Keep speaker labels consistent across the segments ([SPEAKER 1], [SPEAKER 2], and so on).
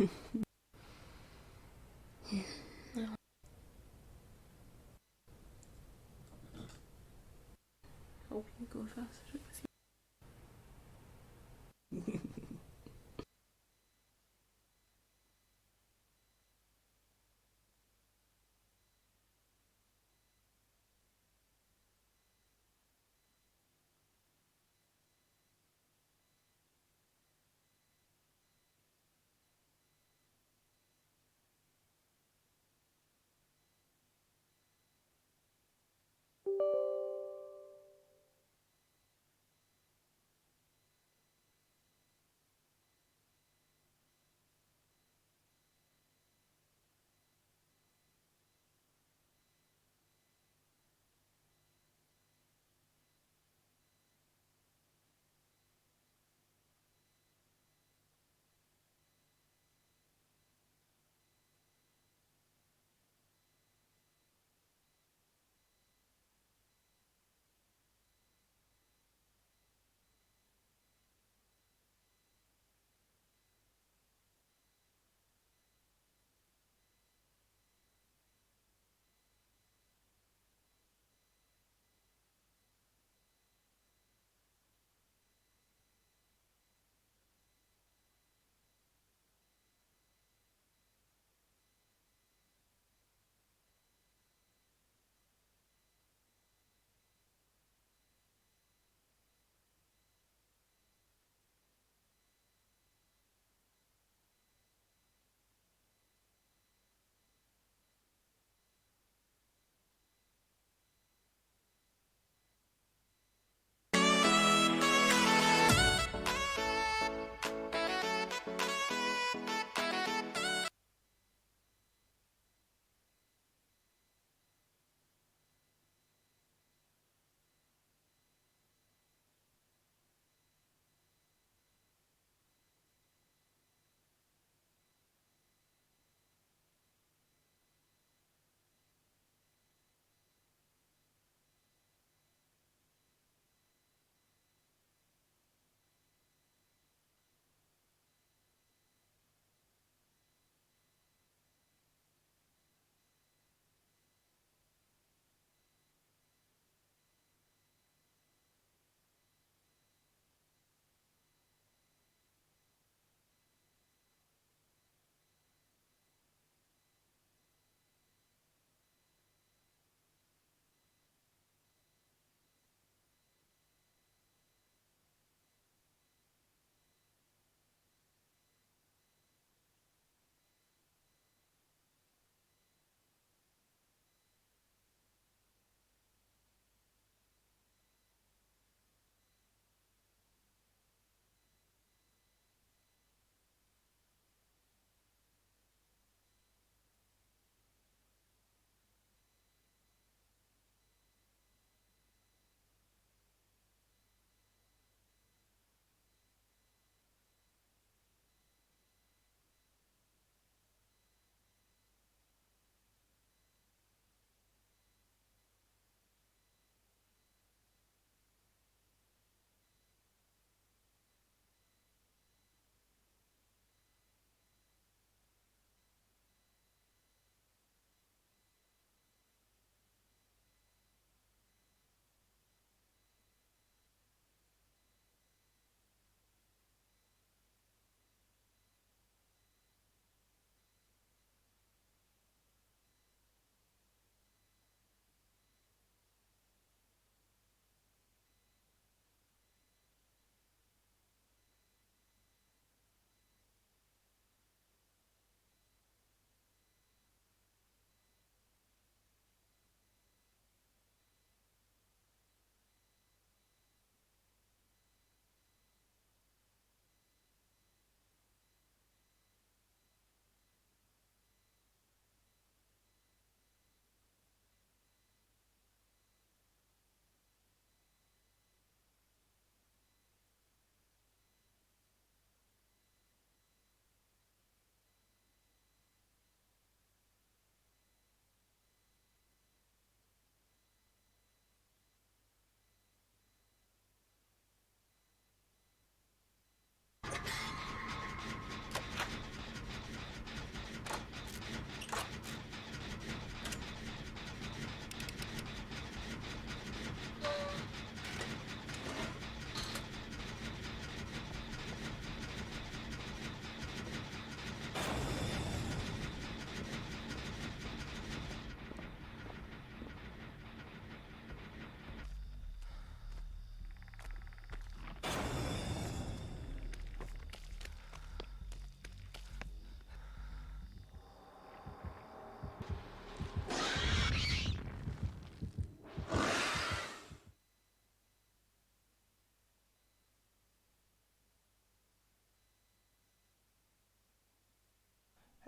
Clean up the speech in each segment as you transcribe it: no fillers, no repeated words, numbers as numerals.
[SPEAKER 1] Hope you go faster.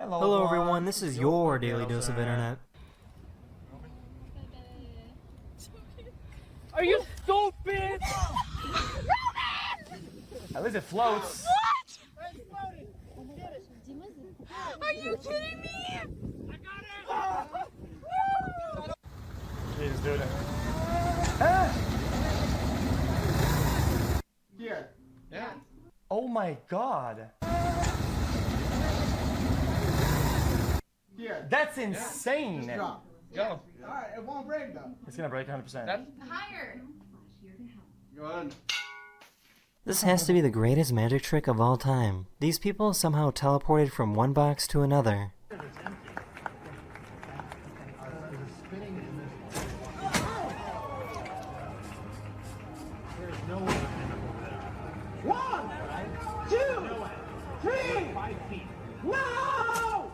[SPEAKER 2] Hello everyone, this is your daily dose of internet.
[SPEAKER 3] Are you stupid? At least it floats.
[SPEAKER 4] What? Are you kidding me? I got it!
[SPEAKER 3] Jesus, dude. Ah!
[SPEAKER 5] Here.
[SPEAKER 3] Yeah. Oh my god.
[SPEAKER 5] Here.
[SPEAKER 3] That's insane.
[SPEAKER 5] Just drop.
[SPEAKER 3] Go.
[SPEAKER 5] Alright, it won't break though.
[SPEAKER 3] It's gonna break 100%.
[SPEAKER 4] Higher.
[SPEAKER 5] Go on.
[SPEAKER 2] This has to be the greatest magic trick of all time. These people somehow teleported from one box to another.
[SPEAKER 5] One, two, three. 5 feet. No!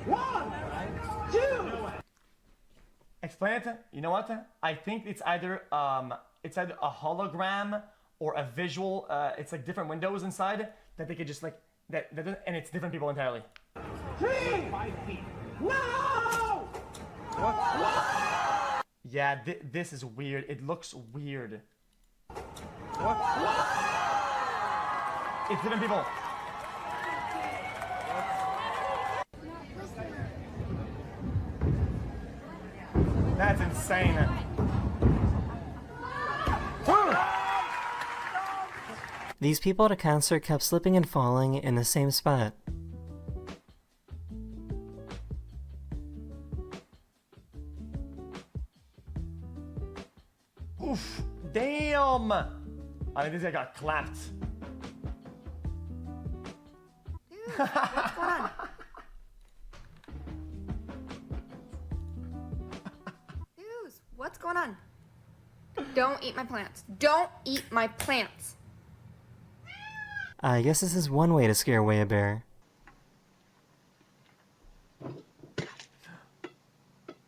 [SPEAKER 5] One, two.
[SPEAKER 3] Explain it. You know what? I think it's either a hologram or a visual. It's like different windows inside that they could just like that and it's different people entirely.
[SPEAKER 5] 3. 5 feet. No!
[SPEAKER 3] Yeah, this is weird. It looks weird. It's different people. That's insane.
[SPEAKER 2] These people at a concert kept slipping and falling in the same spot.
[SPEAKER 3] Oof. Damn. I think this guy got clapped.
[SPEAKER 6] Dude, what's going on? Dude, what's going on? Don't eat my plants. Don't eat my plants.
[SPEAKER 2] I guess this is one way to scare away a bear.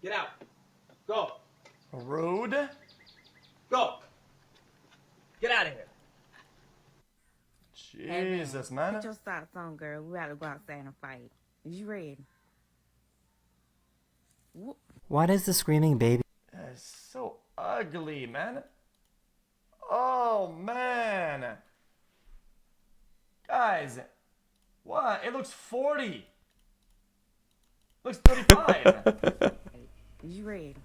[SPEAKER 7] Get out. Go.
[SPEAKER 3] Rude.
[SPEAKER 7] Go. Get out of here.
[SPEAKER 3] Jesus, man.
[SPEAKER 8] Put your socks on, girl. We gotta go outside and fight. Is you ready?
[SPEAKER 2] Why does the screaming baby
[SPEAKER 3] That's so ugly, man. Oh, man. Guys, what? It looks 40. Looks 35.
[SPEAKER 8] Is you ready?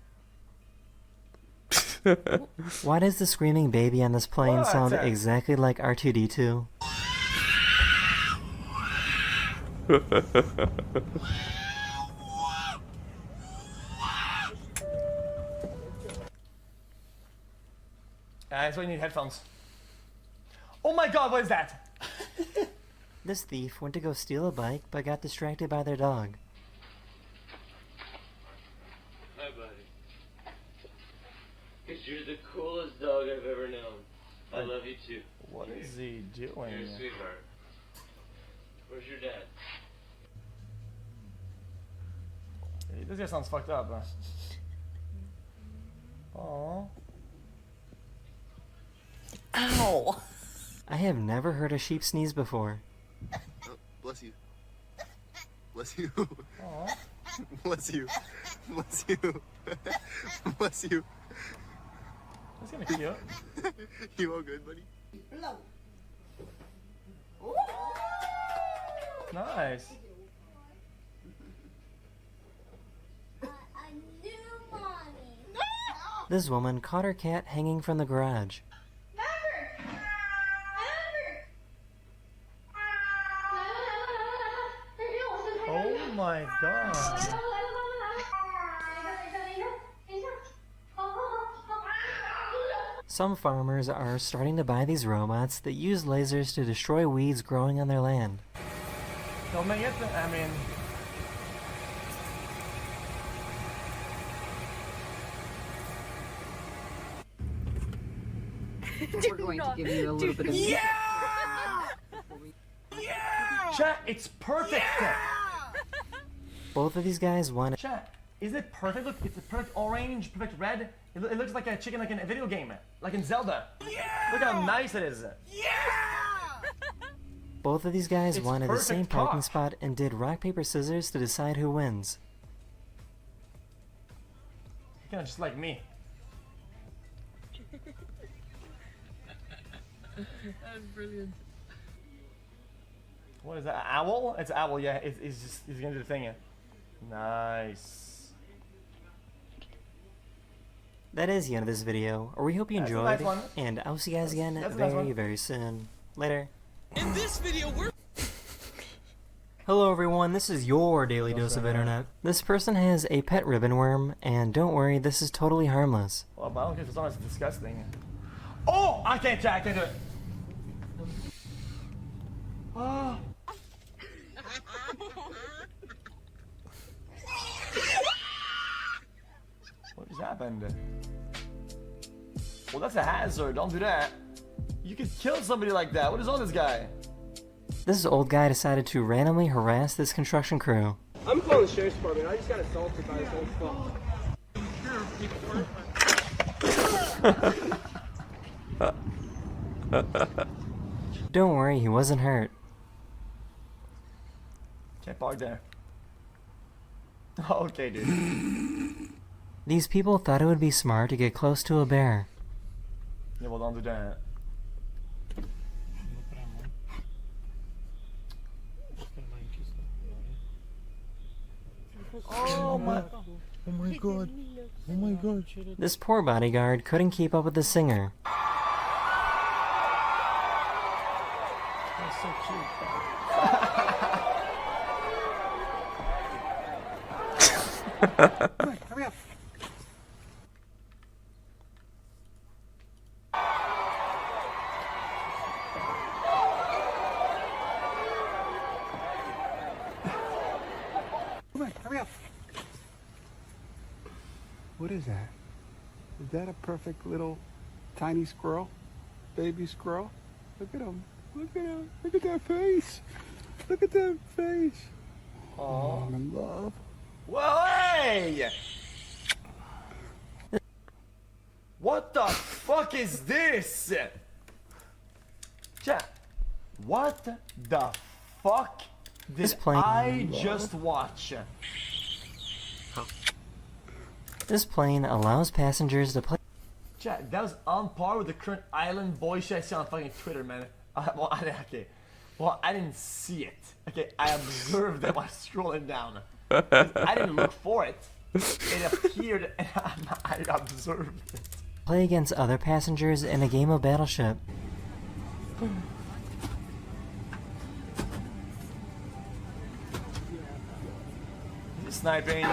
[SPEAKER 2] Why does the screaming baby on this plane
[SPEAKER 3] What?
[SPEAKER 2] sound exactly like R2-D2?
[SPEAKER 3] That's why you need headphones. Oh my god, what is that?
[SPEAKER 2] This thief went to go steal a bike but got distracted by their dog.
[SPEAKER 9] Hi, buddy. Because you're the coolest dog I've ever known. I love you too.
[SPEAKER 3] What is he doing?
[SPEAKER 9] You're a sweetheart. Where's your dad?
[SPEAKER 3] This guy sounds fucked up, huh? Aww.
[SPEAKER 2] Ow! I have never heard a sheep sneeze before.
[SPEAKER 10] Oh, bless you. Bless you.
[SPEAKER 3] Aww.
[SPEAKER 10] Bless you. Bless you. Bless you.
[SPEAKER 3] That's gonna be cute.
[SPEAKER 10] You all good, buddy?
[SPEAKER 3] Nice.
[SPEAKER 2] This woman caught her cat hanging from the garage.
[SPEAKER 3] Oh my god.
[SPEAKER 2] Some farmers are starting to buy these robots that use lasers to destroy weeds growing on their land.
[SPEAKER 3] Don't make it, I mean...
[SPEAKER 11] We're going to give you a little bit of...
[SPEAKER 3] Yeah! Chat, it's perfect!
[SPEAKER 2] Both of these guys wanted.
[SPEAKER 3] Chat, is it perfect? Look, it's a perfect orange, perfect red. It looks like a chicken like in a video game, like in Zelda. Yeah! Look how nice it is.
[SPEAKER 2] Both of these guys
[SPEAKER 3] It's
[SPEAKER 2] wanted the
[SPEAKER 3] perfect
[SPEAKER 2] same parking
[SPEAKER 3] cock.
[SPEAKER 2] spot and did rock, paper, scissors to decide who wins.
[SPEAKER 3] Kind of just like me.
[SPEAKER 1] That's brilliant.
[SPEAKER 3] What is that? An owl? It's an owl, yeah. He's gonna do the thing. Nice.
[SPEAKER 2] That is the end of this video, or we hope you
[SPEAKER 3] That's a
[SPEAKER 2] enjoyed,
[SPEAKER 3] nice one.
[SPEAKER 2] and I'll see you guys again
[SPEAKER 3] That's a nice
[SPEAKER 2] very,
[SPEAKER 3] one.
[SPEAKER 2] very soon. Later.
[SPEAKER 7] In this video, we're
[SPEAKER 2] Hello everyone, this is your daily dose of internet. This person has a pet ribbon worm, and don't worry, this is totally harmless.
[SPEAKER 3] Well, but I don't care if it's honest, it's disgusting. Oh! I can't do it. Oh. What just happened? Well, that's a hazard. Don't do that. You could kill somebody like that. What is on this guy?
[SPEAKER 2] This old guy decided to randomly harass this construction crew.
[SPEAKER 7] I'm calling the sheriff's department. I just got assaulted by this old fuck.
[SPEAKER 2] Don't worry, he wasn't hurt.
[SPEAKER 3] Can't park there. Okay, dude.
[SPEAKER 2] These people thought it would be smart to get close to a bear.
[SPEAKER 3] Yeah, well, don't do that.
[SPEAKER 10] Oh my god. Oh my god.
[SPEAKER 2] This poor bodyguard couldn't keep up with the singer.
[SPEAKER 3] That's so cute.
[SPEAKER 10] Hurry up. Come on, hurry up. What is that? Is that a perfect little tiny squirrel? Baby squirrel? Look at him. Look at him. Look at that face. Look at that face. Oh, I'm in love.
[SPEAKER 3] Well, hey! What the fuck is this? Chat, what the fuck
[SPEAKER 2] This
[SPEAKER 3] did
[SPEAKER 2] plane-
[SPEAKER 3] I just watch?
[SPEAKER 2] This plane allows passengers to play.
[SPEAKER 3] Chat, that was on par with the current island boy shit I see on fucking Twitter, man. Okay. Well, I didn't see it. Okay, I observed it while scrolling down. I didn't look for it. It appeared and I observed it.
[SPEAKER 2] Play against other passengers in a game of Battleship.
[SPEAKER 3] Sniping.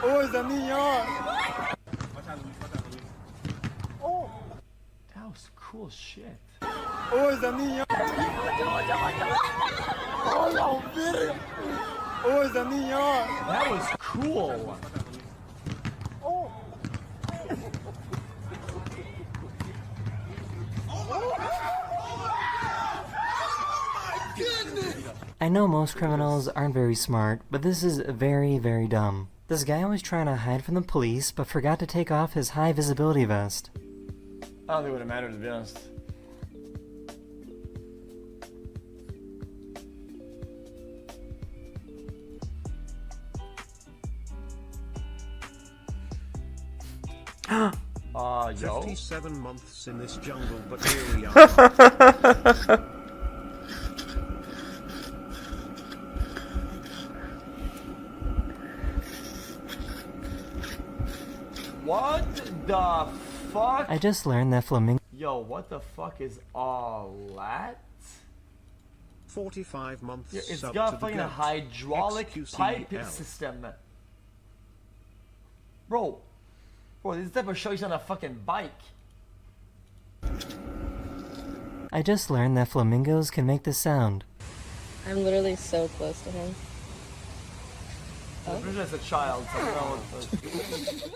[SPEAKER 10] Oh, esa niña.
[SPEAKER 3] That was cool shit.
[SPEAKER 10] Oh, esa niña. Oh, esa niña.
[SPEAKER 3] That was cool.
[SPEAKER 2] I know most criminals aren't very smart, but this is very, very dumb. This guy was trying to hide from the police, but forgot to take off his high visibility vest.
[SPEAKER 3] I don't think it would have mattered, to be honest. Yo.
[SPEAKER 12] 57 months in this jungle, but here we are.
[SPEAKER 3] What the fuck?
[SPEAKER 2] I just learned that flamingo.
[SPEAKER 3] Yo, what the fuck is all that?
[SPEAKER 12] 45 months.
[SPEAKER 3] Yeah, it's
[SPEAKER 12] sub
[SPEAKER 3] got
[SPEAKER 12] to
[SPEAKER 3] fucking
[SPEAKER 12] the
[SPEAKER 3] a
[SPEAKER 12] goat.
[SPEAKER 3] hydraulic pipe
[SPEAKER 12] XQCL.
[SPEAKER 3] system. Bro, this type of show is on a fucking bike.
[SPEAKER 2] I just learned that flamingos can make this sound.
[SPEAKER 1] I'm literally so close to him.
[SPEAKER 3] I'm pretty sure it's a child. So I don't know what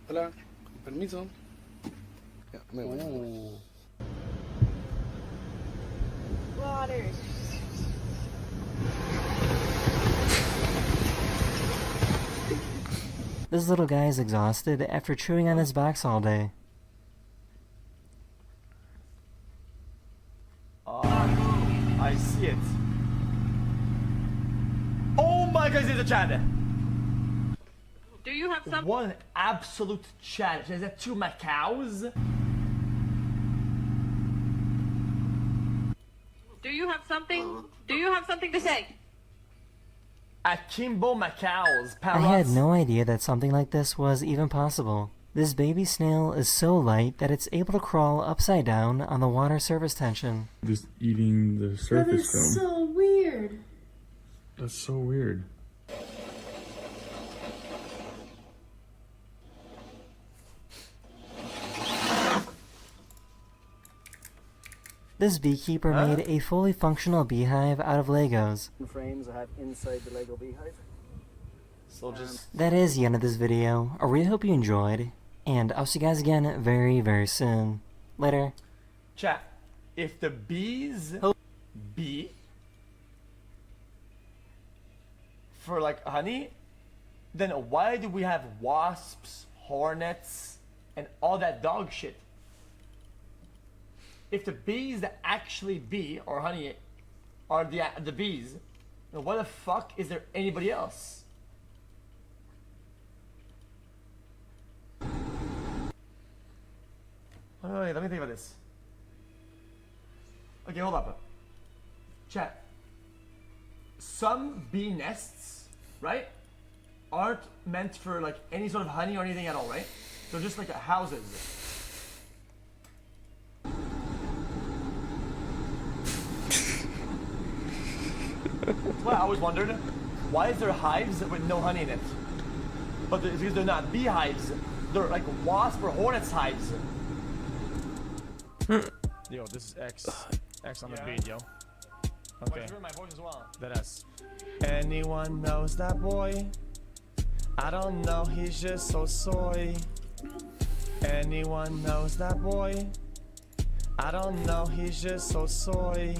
[SPEAKER 10] Hola, permiso. Ya, me voy.
[SPEAKER 13] water.
[SPEAKER 2] This little guy is exhausted after chewing on his box all day.
[SPEAKER 3] I see it. Oh my god, there's a Chad.
[SPEAKER 13] Do you have some?
[SPEAKER 3] What an absolute Chad. Is that 2 Macaws?
[SPEAKER 13] Do you have something? Do you have something to say?
[SPEAKER 3] Akimbo Macaws.
[SPEAKER 2] I had no idea that something like this was even possible. This baby snail is so light that it's able to crawl upside down on the water surface tension.
[SPEAKER 14] Just eating the surface film.
[SPEAKER 1] That's so weird.
[SPEAKER 14] That's so weird.
[SPEAKER 2] This beekeeper made a fully functional beehive out of Legos.
[SPEAKER 15] Frames I have inside the Lego beehive.
[SPEAKER 3] So just
[SPEAKER 2] That is the end of this video. I really hope you enjoyed, and I'll see you guys again very, very soon. Later.
[SPEAKER 3] chat. If the bees bee for like honey, then why do we have wasps, hornets, and all that dog shit? If the bees that actually bee or honey are the bees, then why the fuck is there anybody else? Wait, let me think about this. Okay, hold up. Chat. Some bee nests, right, aren't meant for like any sort of honey or anything at all, right? They're just like houses. That's why I always wondered, why is there hives with no honey in it? But it's because they're not beehives. They're like wasp or hornets hives.
[SPEAKER 16] Yo, this is X. X on the beat, yo. Okay.
[SPEAKER 3] Oh, you heard my voice as well.
[SPEAKER 16] That ass. Anyone knows that boy? I don't know, he's just so soy. Anyone knows that boy? I don't know, he's just so soy.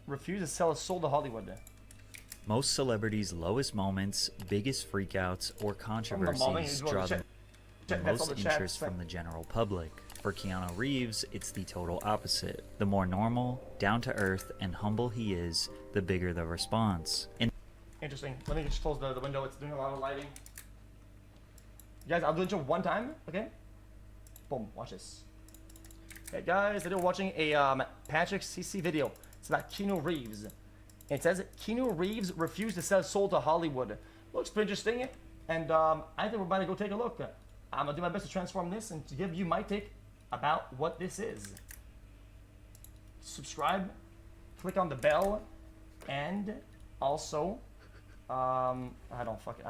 [SPEAKER 3] Refuse to sell a soul to Hollywood.
[SPEAKER 17] Most celebrities' lowest moments, biggest freakouts, or controversies draw the most interest from the general public. For Keanu Reeves, it's the total opposite. The more normal, down-to-earth, and humble he is, the bigger the response.
[SPEAKER 3] Interesting. Let me just close the window. It's doing a lot of lighting. Guys, I'll do it one time, okay? Boom. Watch this. Hey guys, today we're watching a Patrick CC video. It's about Keanu Reeves. And it says Keanu Reeves refused to sell his soul to Hollywood. Looks pretty interesting, and I think we're about to go take a look. I'm gonna do my best to transform this and to give you my take about what this is. Subscribe, click on the bell, and also, I don't fucking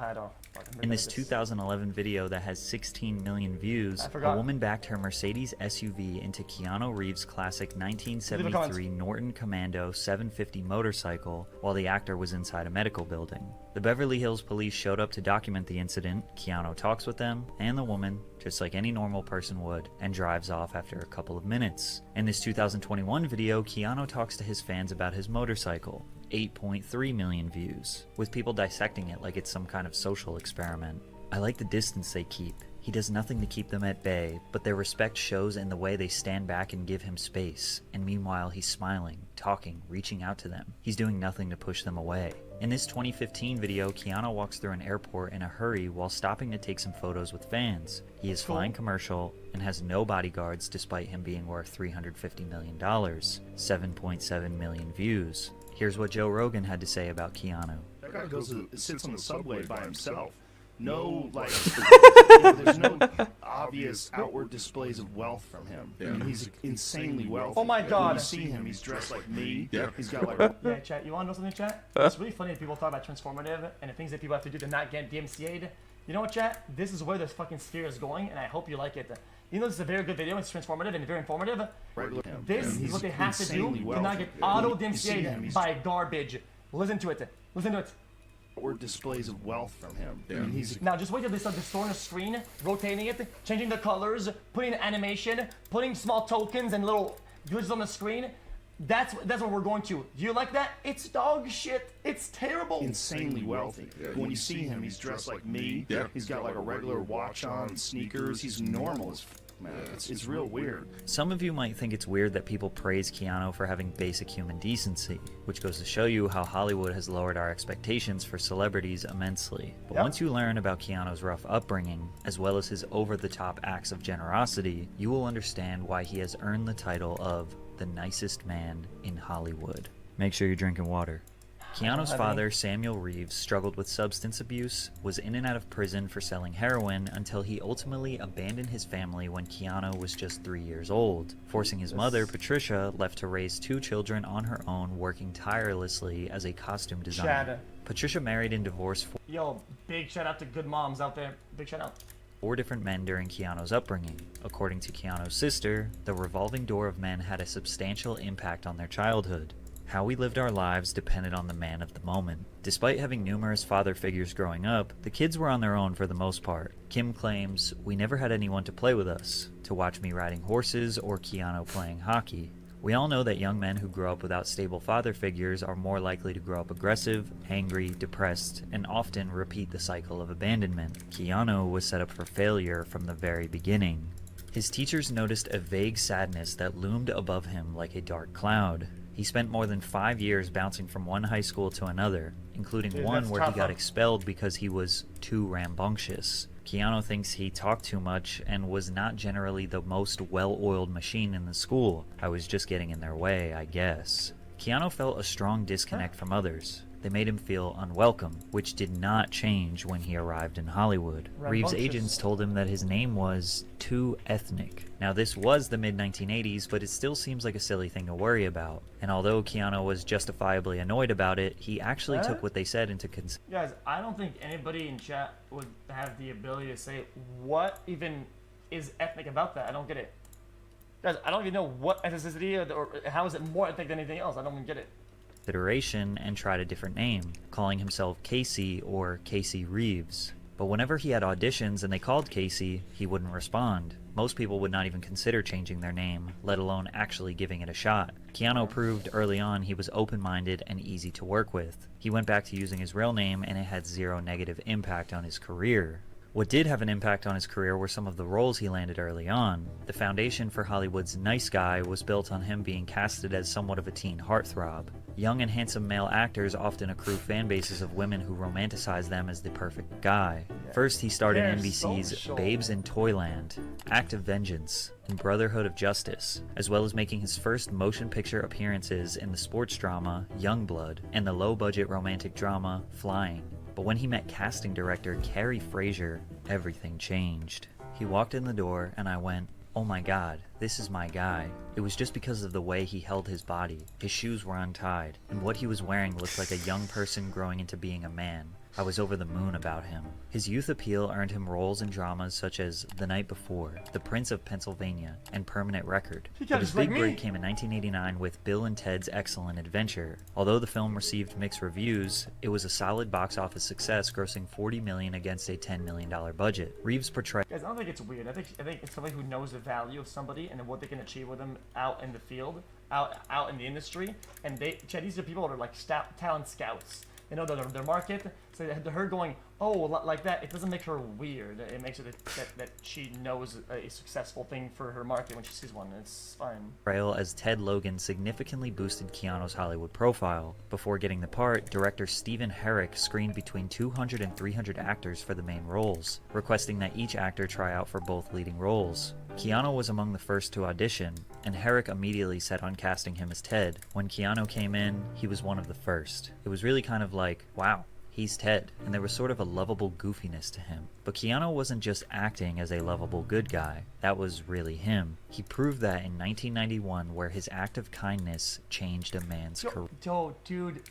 [SPEAKER 17] In this 2011 video that has 16 million views, a woman backed her Mercedes SUV into Keanu Reeves' classic 1973 Norton Commando 750 motorcycle while the actor was inside a medical building. The Beverly Hills police showed up to document the incident. Keanu talks with them and the woman, just like any normal person would, and drives off after a couple of minutes. In this 2021 video, Keanu talks to his fans about his motorcycle. 8.3 million views, with people dissecting it like it's some kind of social experiment. I like the distance they keep. He does nothing to keep them at bay, but their respect shows in the way they stand back and give him space, and meanwhile he's smiling, talking, reaching out to them. He's doing nothing to push them away. In this 2015 video, Keanu walks through an airport in a hurry while stopping to take some photos with fans. He is flying commercial and has no bodyguards despite him being worth $350 million, 7.7 million views. Here's what Joe Rogan had to say about Keanu.
[SPEAKER 18] That guy sits on the subway by himself. No, like, there's no obvious outward displays of wealth from him. I mean, he's insanely wealthy.
[SPEAKER 3] Oh my God.
[SPEAKER 18] When you see him, he's dressed like me.
[SPEAKER 14] Yeah.
[SPEAKER 18] He's got like...
[SPEAKER 3] Yeah, chat, you want to know something, chat? It's really funny if people talk about transformative and the things that people have to do to not get DMCA'd. You know what, chat? This is where this fucking sphere is going, and I hope you like it. You know, this is a very good video. It's transformative and very informative. This is what they have to do to not get auto-DMCA'd by garbage. Listen to it. Listen to it.
[SPEAKER 18] Or displays of wealth from him. I mean,
[SPEAKER 3] Now just wait till they start distorting the screen, rotating it, changing the colors, putting animation, putting small tokens and little glitches on the screen. That's what we're going to. Do you like that? It's dog shit. It's terrible.
[SPEAKER 18] Insanely wealthy. When you see him, he's dressed like me. He's got like a regular watch on, sneakers. He's normal as man. It's real weird.
[SPEAKER 17] Some of you might think it's weird that people praise Keanu for having basic human decency, which goes to show you how Hollywood has lowered our expectations for celebrities immensely. But once you learn about Keanu's rough upbringing, as well as his over-the-top acts of generosity, you will understand why he has earned the title of the nicest man in Hollywood. Make sure you're drinking water. Keanu's father, Samuel Reeves, struggled with substance abuse, was in and out of prison for selling heroin until he ultimately abandoned his family when Keanu was just 3 years old, forcing his mother, Patricia, left to raise 2 children on her own, working tirelessly as a costume designer. Patricia married and divorced
[SPEAKER 3] Yo, big shout out to good moms out there. Big shout out.
[SPEAKER 17] 4 different men during Keanu's upbringing. According to Keanu's sister, the revolving door of men had a substantial impact on their childhood. How we lived our lives depended on the man of the moment. Despite having numerous father figures growing up, the kids were on their own for the most part. Kim claims, "We never had anyone to play with us, to watch me riding horses or Keanu playing hockey." We all know that young men who grow up without stable father figures are more likely to grow up aggressive, angry, depressed, and often repeat the cycle of abandonment. Keanu was set up for failure from the very beginning. His teachers noticed a vague sadness that loomed above him like a dark cloud. He spent more than 5 years bouncing from one high school to another, including one where he got expelled because he was too rambunctious. Keanu thinks he talked too much and was not generally the most well-oiled machine in the school. I was just getting in their way, I guess. Keanu felt a strong disconnect from others. They made him feel unwelcome, which did not change when he arrived in Hollywood. Reeves' agents told him that his name was too ethnic. Now this was the mid-1980s, but it still seems like a silly thing to worry about. And although Keanu was justifiably annoyed about it, he actually took what they said into consideration.
[SPEAKER 3] Guys, I don't think anybody in chat would have the ability to say what even is ethnic about that. I don't get it. Guys, I don't even know what ethnicity or how is it more ethnic than anything else. I don't even get it.
[SPEAKER 17] And tried a different name, calling himself Casey or Casey Reeves. But whenever he had auditions and they called Casey, he wouldn't respond. Most people would not even consider changing their name, let alone actually giving it a shot. Keanu proved early on he was open-minded and easy to work with. He went back to using his real name and it had zero negative impact on his career. What did have an impact on his career were some of the roles he landed early on. The foundation for Hollywood's nice guy was built on him being casted as somewhat of a teen heartthrob. Young and handsome male actors often accrue fan bases of women who romanticize them as the perfect guy. First, he starred in NBC's Babes in Toyland, Act of Vengeance, and Brotherhood of Justice, as well as making his first motion picture appearances in the sports drama Youngblood and the low-budget romantic drama Flying. But when he met casting director Carrie Fraser, everything changed. He walked in the door and I went, "Oh my god, this is my guy." It was just because of the way he held his body. His shoes were untied, and what he was wearing looked like a young person growing into being a man. I was over the moon about him. His youth appeal earned him roles in dramas such as The Night Before, The Prince of Pennsylvania, and Permanent Record. But his big break came in 1989 with Bill and Ted's Excellent Adventure. Although the film received mixed reviews, it was a solid box office success, grossing $40 million against a $10 million budget. Reeves portrayed...
[SPEAKER 3] Guys, I don't think it's weird. I think it's somebody who knows the value of somebody and what they can achieve with them out in the field, out in the industry. And these are people that are like talent scouts. you know, their market. So her going, oh, like that, it doesn't make her weird. It makes it that she knows a successful thing for her market when she sees one. It's fine.
[SPEAKER 17] Portrayal as Ted Logan significantly boosted Keanu's Hollywood profile. Before getting the part, director Stephen Herrick screened between 200 and 300 actors for the main roles, requesting that each actor try out for both leading roles. Keanu was among the first to audition, and Herrick immediately set on casting him as Ted. When Keanu came in, he was one of the first. It was really kind of like, wow, he's Ted, and there was sort of a lovable goofiness to him. But Keanu wasn't just acting as a lovable good guy, that was really him. He proved that in 1991, where his act of kindness changed a man's career.
[SPEAKER 3] Yo, dude,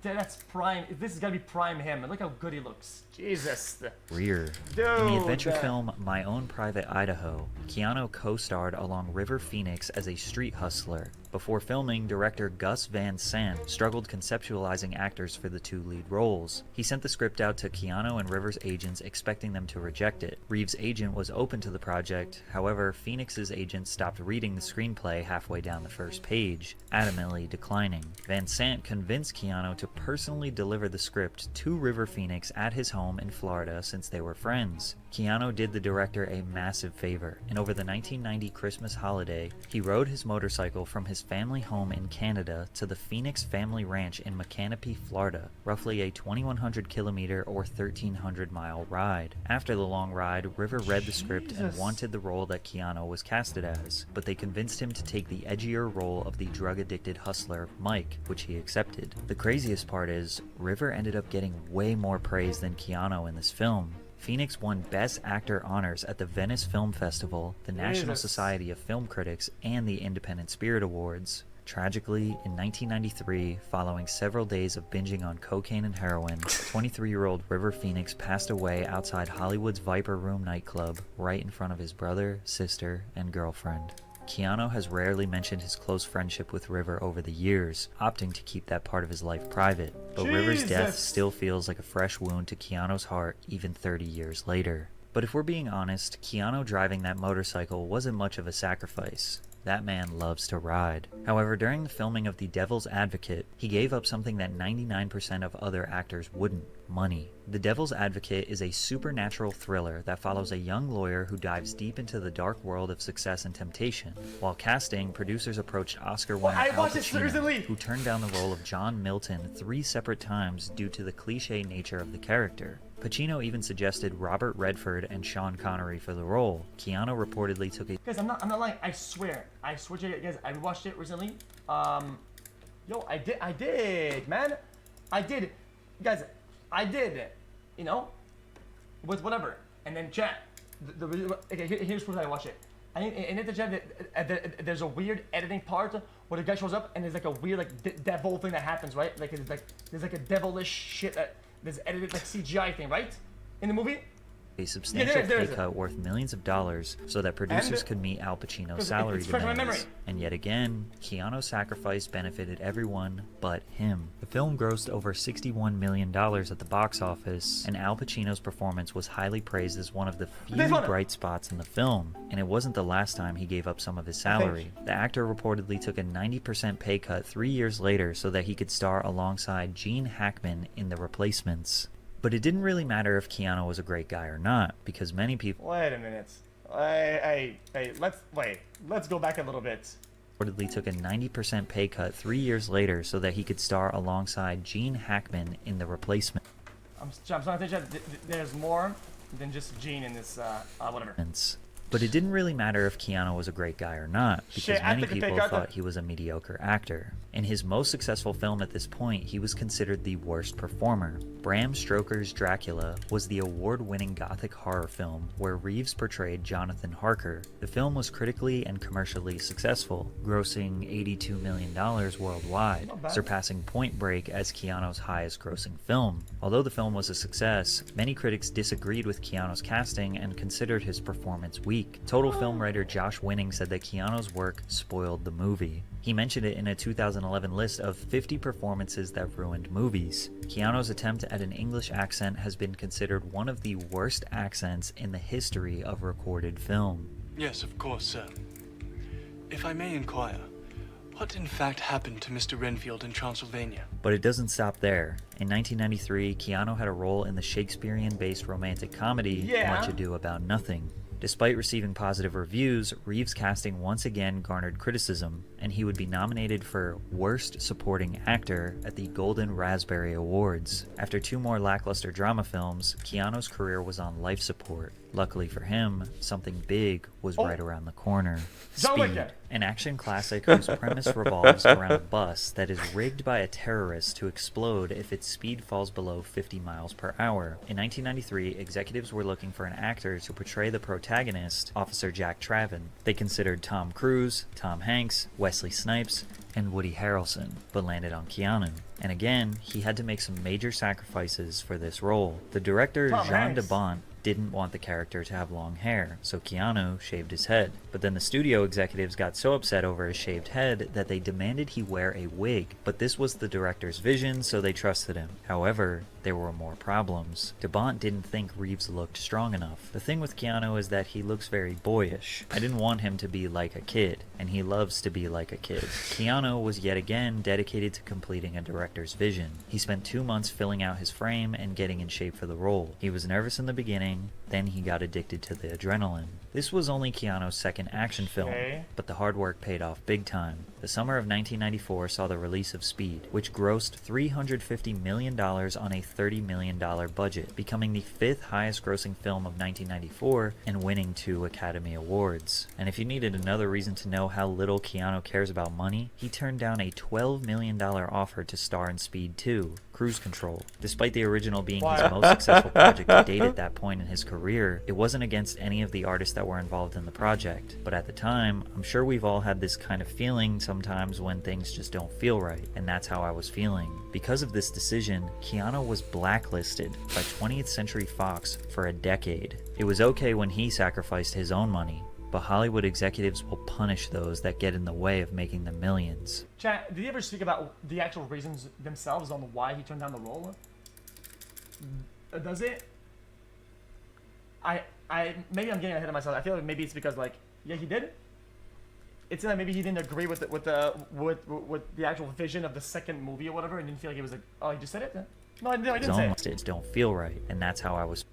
[SPEAKER 3] that's prime. This is gotta be prime him. And look how good he looks. Jesus.
[SPEAKER 17] Dude, in the adventure film My Own Private Idaho, Keanu co-starred along River Phoenix as a street hustler. Before filming, director Gus Van Sant struggled conceptualizing actors for the two lead roles. He sent the script out to Keanu and River's agents, expecting them to reject it. Reeves' agent was open to the project, however, Phoenix's agent stopped reading the screenplay halfway down the first page, adamantly declining. Van Sant convinced Keanu to personally deliver the script to River Phoenix at his home in Florida since they were friends. Keanu did the director a massive favor, and over the 1990 Christmas holiday, he rode his motorcycle from his family home in Canada to the Phoenix family ranch in Macanopy, Florida, roughly a 2,100 kilometer or 1,300 mile ride. After the long ride, River read the script and wanted the role that Keanu was casted as, but they convinced him to take the edgier role of the drug-addicted hustler, Mike, which he accepted. The craziest part is, River ended up getting way more praise than Keanu in this film. Phoenix won Best Actor honors at the Venice Film Festival, the National Society of Film Critics, and the Independent Spirit Awards. Tragically, in 1993, following several days of binging on cocaine and heroin, 23-year-old River Phoenix passed away outside Hollywood's Viper Room nightclub, right in front of his brother, sister, and girlfriend. Keanu has rarely mentioned his close friendship with River over the years, opting to keep that part of his life private, but River's death still feels like a fresh wound to Keanu's heart even 30 years later. But if we're being honest, Keanu driving that motorcycle wasn't much of a sacrifice. That man loves to ride. However, during the filming of The Devil's Advocate, he gave up something that 99% of other actors wouldn't: money. The Devil's Advocate is a supernatural thriller that follows a young lawyer who dives deep into the dark world of success and temptation. While casting, producers approached Oscar winner Al Pacino, who turned down the role of John Milton 3 separate times due to the cliche nature of the character. Pacino even suggested Robert Redford and Sean Connery for the role. Keanu reportedly took a—
[SPEAKER 3] Guys, I'm not lying. I swear to you guys, I watched it recently. Yo, I did, man. I did, guys. I did, you know, with whatever. And then chat. Okay, here's proof that I watched it. In the chat, there's a weird editing part where the guy shows up and there's like a weird like devil thing that happens, right? Like it's like there's like a devilish shit that there's edited like CGI thing, right? In the movie.
[SPEAKER 17] A substantial pay cut worth millions of dollars so that producers could meet Al Pacino's salary demands. And yet again, Keanu's sacrifice benefited everyone but him. The film grossed over $61 million at the box office, and Al Pacino's performance was highly praised as one of the few bright spots in the film. And it wasn't the last time he gave up some of his salary. The actor reportedly took a 90% pay cut 3 years later so that he could star alongside Gene Hackman in The Replacements. But it didn't really matter if Keanu was a great guy or not, because many people—
[SPEAKER 3] Wait a minute. Let's go back a little bit.
[SPEAKER 17] Reportedly took a 90% pay cut 3 years later so that he could star alongside Gene Hackman in The Replacement.
[SPEAKER 3] I'm starting to think that there's more than just Gene in this, whatever.
[SPEAKER 17] But it didn't really matter if Keanu was a great guy or not, because many people thought he was a mediocre actor. In his most successful film at this point, he was considered the worst performer. Bram Stoker's Dracula was the award-winning gothic horror film where Reeves portrayed Jonathan Harker. The film was critically and commercially successful, grossing $82 million worldwide, surpassing Point Break as Keanu's highest-grossing film. Although the film was a success, many critics disagreed with Keanu's casting and considered his performance weak. Total film writer Josh Winning said that Keanu's work spoiled the movie. He mentioned it in a 2011 list of 50 performances that ruined movies. Keanu's attempt at an English accent has been considered one of the worst accents in the history of recorded film.
[SPEAKER 19] Yes, of course, sir. If I may inquire, What in fact happened to Mr. Renfield in Transylvania?
[SPEAKER 17] But it doesn't stop there. In 1993, Keanu had a role in the Shakespearean-based romantic comedy Much Ado About Nothing. Despite receiving positive reviews, Reeves' casting once again garnered criticism, and he would be nominated for Worst Supporting Actor at the Golden Raspberry Awards. After 2 more lackluster drama films, Keanu's career was on life support. Luckily for him, something big was right around the corner. Speed, an action classic whose premise revolves around a bus that is rigged by a terrorist to explode if its speed falls below 50 miles per hour. In 1993, executives were looking for an actor to portray the protagonist, Officer Jack Traven. They considered Tom Cruise, Tom Hanks, Wesley Snipes, and Woody Harrelson, but landed on Keanu. And again, he had to make some major sacrifices for this role. The director, Jean de Bont, didn't want the character to have long hair, so Keanu shaved his head. But then the studio executives got so upset over his shaved head that they demanded he wear a wig. But this was the director's vision, so they trusted him. However, there were more problems. De Bont didn't think Reeves looked strong enough. The thing with Keanu is that he looks very boyish. I didn't want him to be like a kid, and he loves to be like a kid. Keanu was yet again dedicated to completing a director's vision. He spent 2 months filling out his frame and getting in shape for the role. He was nervous in the beginning, then he got addicted to the adrenaline. This was only Keanu's second action film, but the hard work paid off big time. The summer of 1994 saw the release of Speed, which grossed $350 million on a $30 million budget, becoming the 5th highest grossing film of 1994 and winning 2 Academy Awards. And if you needed another reason to know how little Keanu cares about money, he turned down a $12 million offer to star in Speed 2, Cruise Control. Despite the original being his most successful project to date at that point in his career, it wasn't against any of the artists that were involved in the project. But at the time, I'm sure we've all had this kind of feeling sometimes when things just don't feel right, and that's how I was feeling. Because of this decision, Keanu was blacklisted by 20th Century Fox for a decade. It was okay when he sacrificed his own money, but Hollywood executives will punish those that get in the way of making the millions.
[SPEAKER 3] Chat, did he ever speak about the actual reasons themselves on why he turned down the role? Does it? Maybe I'm getting ahead of myself. I feel like maybe it's because, like, yeah, he did. It's like maybe he didn't agree with the actual vision of the second movie or whatever, and didn't feel like it was like, oh, he just said it. No, I didn't say it.
[SPEAKER 17] It don't feel right, and that's how I was.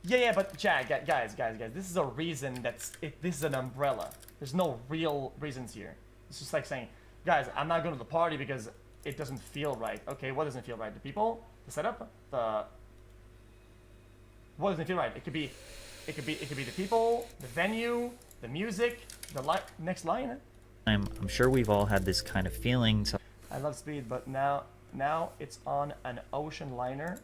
[SPEAKER 3] Yeah, but Jack, guys, this is a reason this is an umbrella. There's no real reasons here. It's just like saying, guys, I'm not going to the party because it doesn't feel right. Okay, what doesn't feel right? The people, the setup, what doesn't feel right? It could be the people, the venue, the music, the next line.
[SPEAKER 17] I'm sure we've all had this kind of feeling.
[SPEAKER 3] I love Speed, but now it's on an ocean liner.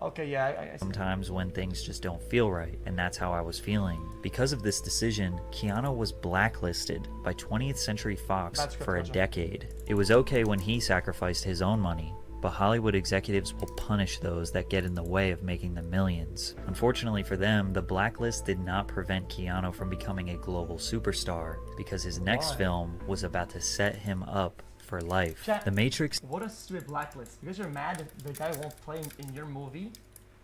[SPEAKER 3] Okay, yeah, I see.
[SPEAKER 17] Sometimes when things just don't feel right, and that's how I was feeling. Because of this decision, Keanu was blacklisted by 20th Century Fox for a decade. It was okay when he sacrificed his own money, but Hollywood executives will punish those that get in the way of making the millions. Unfortunately for them, the blacklist did not prevent Keanu from becoming a global superstar, because his next film was about to set him up for life.
[SPEAKER 3] Chat,
[SPEAKER 17] The Matrix.
[SPEAKER 3] What a stupid blacklist. Because you're mad the guy won't play in your movie,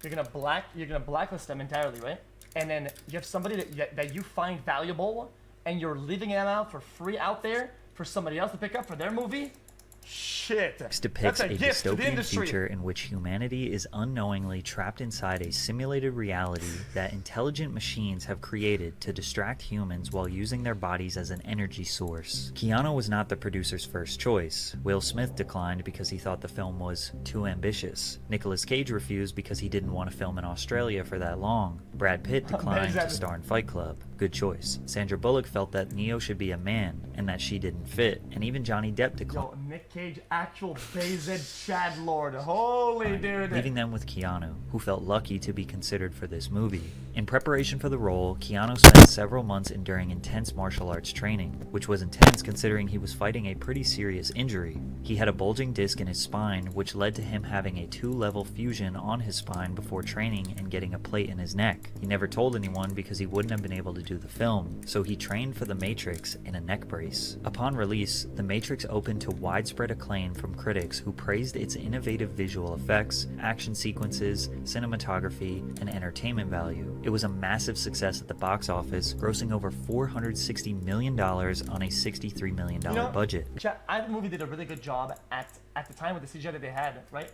[SPEAKER 3] you're gonna blacklist them entirely, right? And then you have somebody that you find valuable, and you're leaving them out for free out there for somebody else to pick up for their movie. Shit.
[SPEAKER 17] Depicts
[SPEAKER 3] That's
[SPEAKER 17] a
[SPEAKER 3] gift to the
[SPEAKER 17] dystopian
[SPEAKER 3] industry.
[SPEAKER 17] future in which humanity is unknowingly trapped inside a simulated reality that intelligent machines have created to distract humans while using their bodies as an energy source. Keanu was not the producer's first choice. Will Smith declined because he thought the film was too ambitious. Nicolas Cage refused because he didn't want to film in Australia for that long. Brad Pitt declined to star in Fight Club. Good choice. Sandra Bullock felt that Neo should be a man and that she didn't fit. And even Johnny Depp declined.
[SPEAKER 3] Yo, Nick Cage, actual Bayzed Chad Lord. Holy dude.
[SPEAKER 17] Leaving them with Keanu, who felt lucky to be considered for this movie. In preparation for the role, Keanu spent several months enduring intense martial arts training, which was intense considering he was fighting a pretty serious injury. He had a bulging disc in his spine, which led to him having a 2-level fusion on his spine before training and getting a plate in his neck. He never told anyone because he wouldn't have been able to do the film, so he trained for The Matrix in a neck brace. Upon release, The Matrix opened to widespread acclaim from critics who praised its innovative visual effects, action sequences, cinematography, and entertainment value. It was a massive success at the box office, grossing over $460 million on a $63 million budget.
[SPEAKER 3] I think the movie did a really good job at the time with the CGI that they had, right?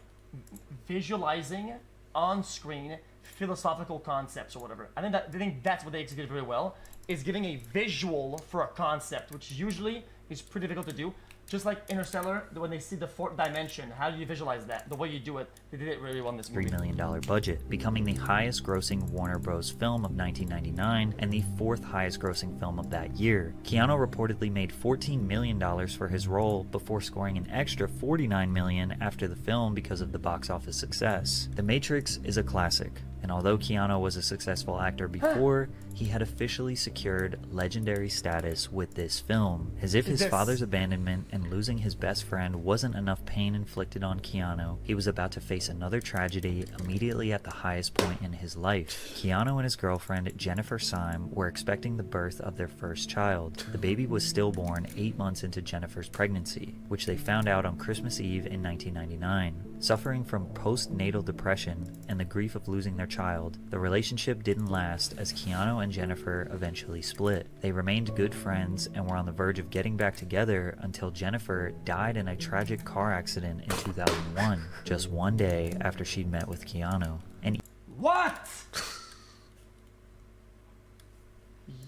[SPEAKER 3] Visualizing on screen philosophical concepts or whatever. I think that's what they executed very well, is giving a visual for a concept, which usually is pretty difficult to do. Just like Interstellar, when they see the fourth dimension, how do you visualize that? The way you do it, they did it really well in this movie.
[SPEAKER 17] $3 million budget, becoming the highest grossing Warner Bros. Film of 1999 and the fourth highest grossing film of that year. Keanu reportedly made $14 million for his role before scoring an extra $49 million after the film because of the box office success. The Matrix is a classic, and although Keanu was a successful actor before, he had officially secured legendary status with this film. As if his father's abandonment and losing his best friend wasn't enough pain inflicted on Keanu, he was about to face another tragedy immediately at the highest point in his life. Keanu and his girlfriend, Jennifer Syme, were expecting the birth of their first child. The baby was stillborn 8 months into Jennifer's pregnancy, which they found out on Christmas Eve in 1999. Suffering from postnatal depression and the grief of losing their child, the relationship didn't last as Keanu and Jennifer eventually split. They remained good friends and were on the verge of getting back together until Jennifer died in a tragic car accident in 2001, just one day after she'd met with Keanu. And
[SPEAKER 3] what?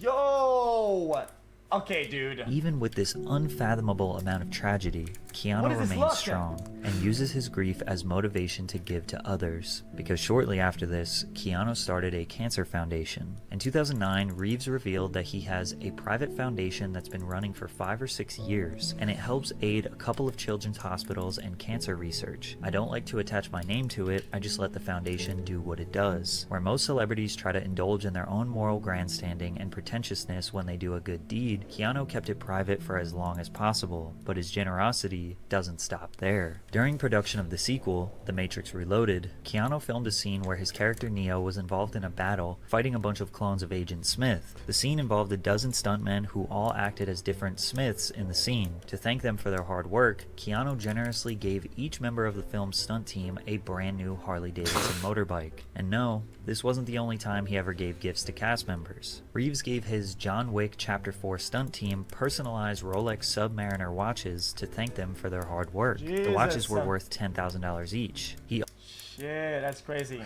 [SPEAKER 3] Yo! Okay, dude.
[SPEAKER 17] Even with this unfathomable amount of tragedy, Keanu remains strong and uses his grief as motivation to give to others. Because shortly after this, Keanu started a cancer foundation. In 2009, Reeves revealed that he has a private foundation that's been running for 5 or 6 years, and it helps aid a couple of children's hospitals and cancer research. I don't like to attach my name to it, I just let the foundation do what it does. Where most celebrities try to indulge in their own moral grandstanding and pretentiousness when they do a good deed, Keanu kept it private for as long as possible, but his generosity doesn't stop there. During production of the sequel, The Matrix Reloaded, Keanu filmed a scene where his character Neo was involved in a battle fighting a bunch of clones of Agent Smith. The scene involved a dozen stuntmen who all acted as different Smiths in the scene. To thank them for their hard work, Keanu generously gave each member of the film's stunt team a brand new Harley-Davidson motorbike. And no, this wasn't the only time he ever gave gifts to cast members. Reeves gave his John Wick Chapter 4 stunt team personalized Rolex Submariner watches to thank them for their hard work. The watches were worth $10,000 each. He
[SPEAKER 3] Shit, that's crazy.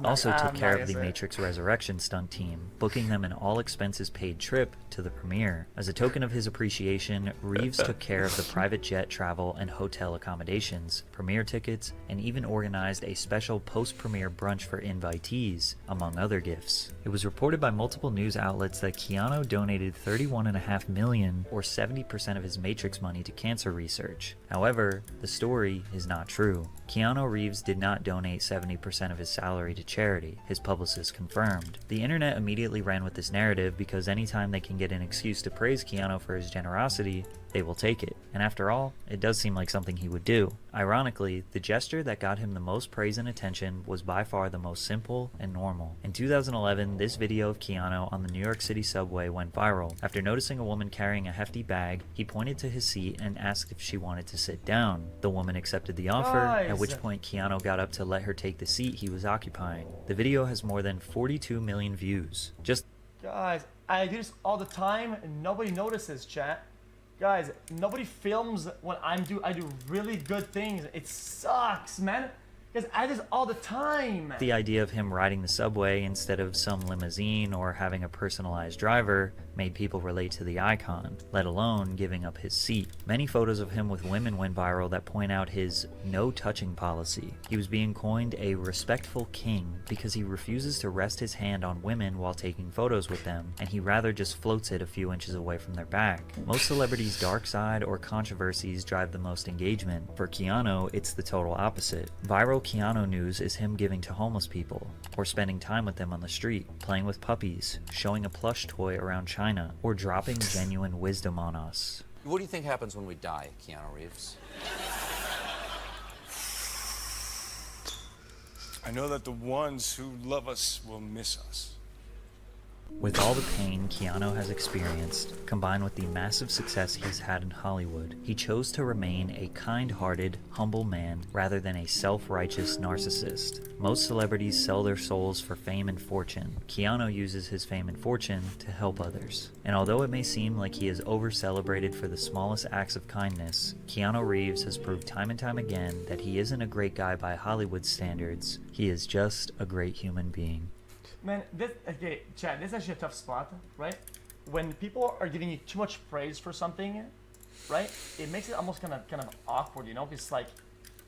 [SPEAKER 17] also took care of the Matrix Resurrection stunt team, booking them an all-expenses-paid trip to the premiere. As a token of his appreciation, Reeves took care of the private jet travel and hotel accommodations, premiere tickets, and even organized a special post-premiere brunch for invitees, among other gifts. It was reported by multiple news outlets that Keanu donated $31.5 million, or 70% of his Matrix money, to cancer research. However, the story is not true. Keanu Reeves did not donate 70% of his salary to charity, his publicist confirmed. The internet immediately ran with this narrative because anytime they can get an excuse to praise Keanu for his generosity, they will take it. And after all, it does seem like something he would do. Ironically, the gesture that got him the most praise and attention was by far the most simple and normal. In 2011, this video of Keanu on the New York City subway went viral. After noticing a woman carrying a hefty bag, he pointed to his seat and asked if she wanted to sit down. The woman accepted the offer, at which point Keanu got up to let her take the seat he was occupying. The video has more than 42 million views.
[SPEAKER 3] Guys, I do this all the time and nobody notices, chat. Guys, nobody films when I do really good things. It sucks, man. Because I do this all the time.
[SPEAKER 17] The idea of him riding the subway instead of some limousine or having a personalized driver made people relate to the icon, let alone giving up his seat. Many photos of him with women went viral that point out his no-touching policy. He was being coined a respectful king because he refuses to rest his hand on women while taking photos with them, and he rather just floats it a few inches away from their back. Most celebrities' dark side or controversies drive the most engagement. For Keanu, it's the total opposite. Viral Keanu news is him giving to homeless people, or spending time with them on the street, playing with puppies, showing a plush toy around China, or dropping genuine wisdom on us.
[SPEAKER 20] What do you think happens when we die, Keanu Reeves?
[SPEAKER 18] I know that the ones who love us will miss us.
[SPEAKER 17] With all the pain Keanu has experienced, combined with the massive success he's had in Hollywood, he chose to remain a kind-hearted, humble man rather than a self-righteous narcissist. Most celebrities sell their souls for fame and fortune. Keanu uses his fame and fortune to help others. And although it may seem like he is over-celebrated for the smallest acts of kindness, Keanu Reeves has proved time and time again that he isn't a great guy by Hollywood standards. He is just a great human being.
[SPEAKER 3] Man, Chad, this is actually a tough spot, right? When people are giving you too much praise for something, right? It makes it almost kind of awkward, you know? Because like,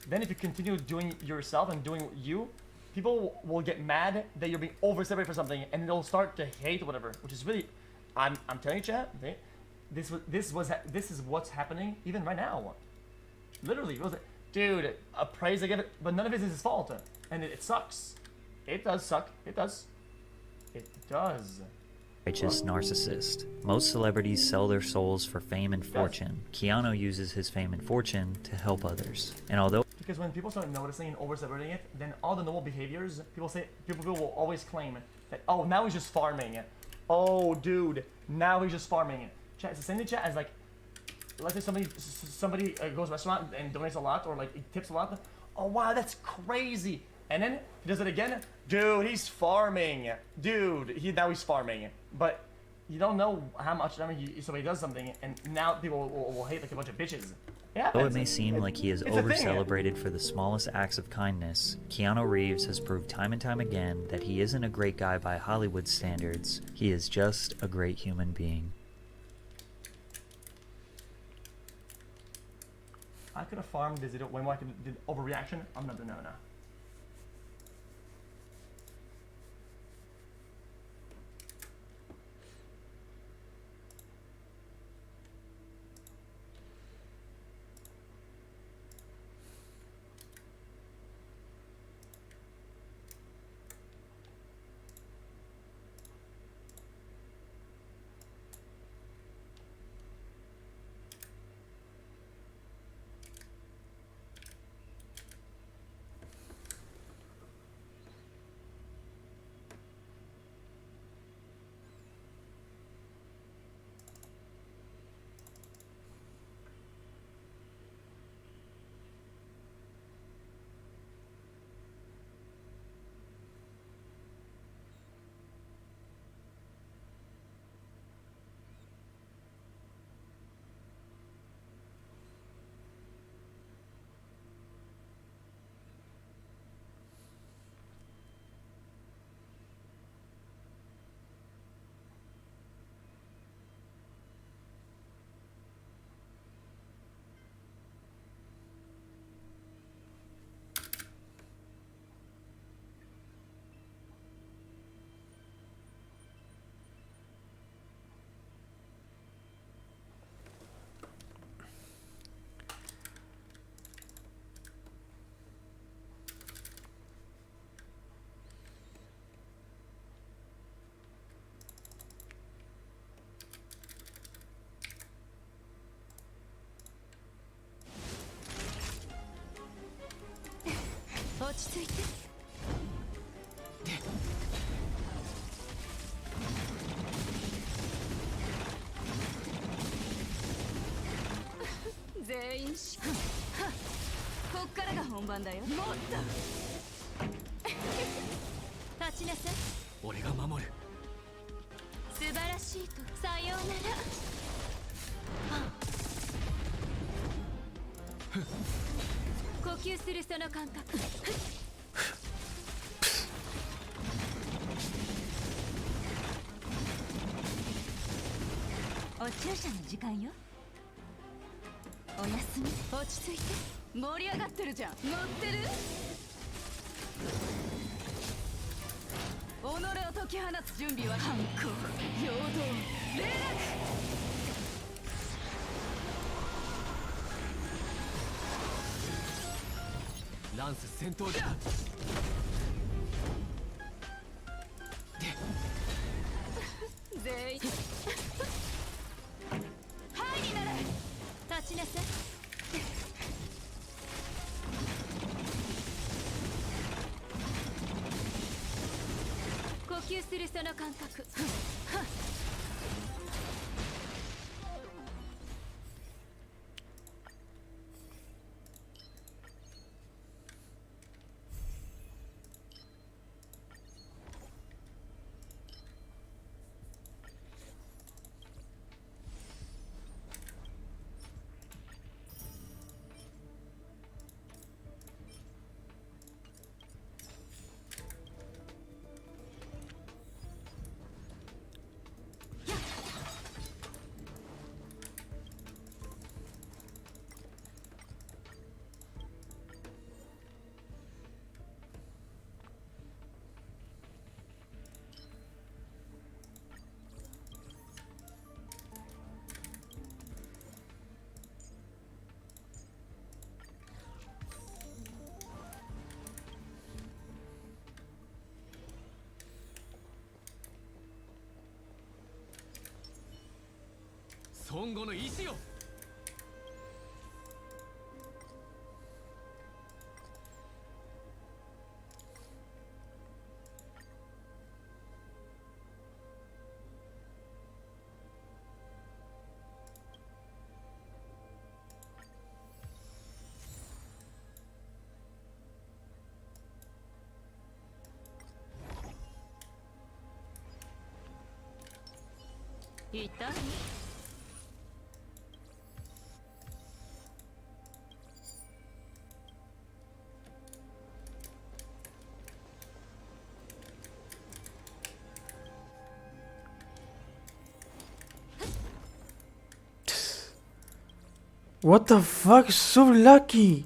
[SPEAKER 3] then if you continue doing yourself and doing you, people will get mad that you're being over-celebrated for something, and they'll start to hate or whatever, which is really, I'm telling you, Chad, this is what's happening even right now. Literally, dude, a praise I give it, but none of it is his fault, and it sucks. It does suck. It does. It does.
[SPEAKER 17] Righteous narcissist. Most celebrities sell their souls for fame and fortune. Keanu uses his fame and fortune to help others. And although
[SPEAKER 3] because when people start noticing and over-celebrating it, then all the normal behaviors, people will always claim that, oh, now he's just farming. Oh, dude, now he's just farming. Chat, it's the same thing, chat, as like, let's say somebody goes to a restaurant and donates a lot, or like tips a lot. Oh wow, that's crazy. And then he does it again. Dude, he's farming. Dude, now he's farming. But you don't know how much. I mean, somebody does something, and now people will hate like a bunch of bitches. Yeah.
[SPEAKER 17] Though it may seem like he is over-celebrated for the smallest acts of kindness, Keanu Reeves has proved time and time again that he isn't a great guy by Hollywood standards. He is just a great human being.
[SPEAKER 3] I could have farmed this way more. I did overreaction. I'm not doing that now.
[SPEAKER 21] 求するその感覚。
[SPEAKER 22] 今後の意志を。
[SPEAKER 21] 痛い？What
[SPEAKER 23] the fuck? So lucky.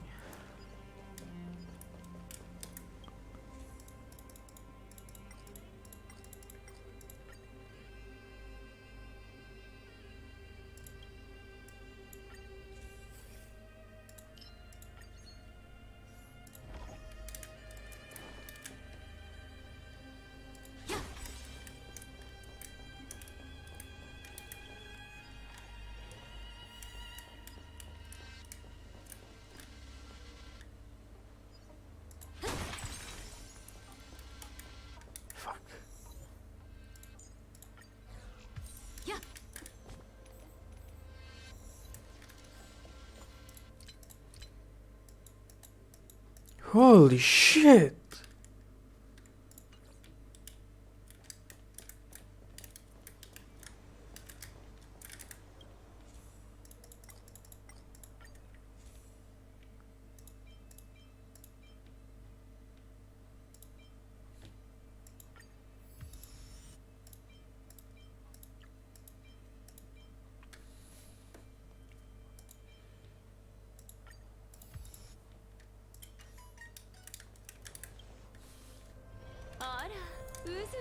[SPEAKER 23] Holy shit.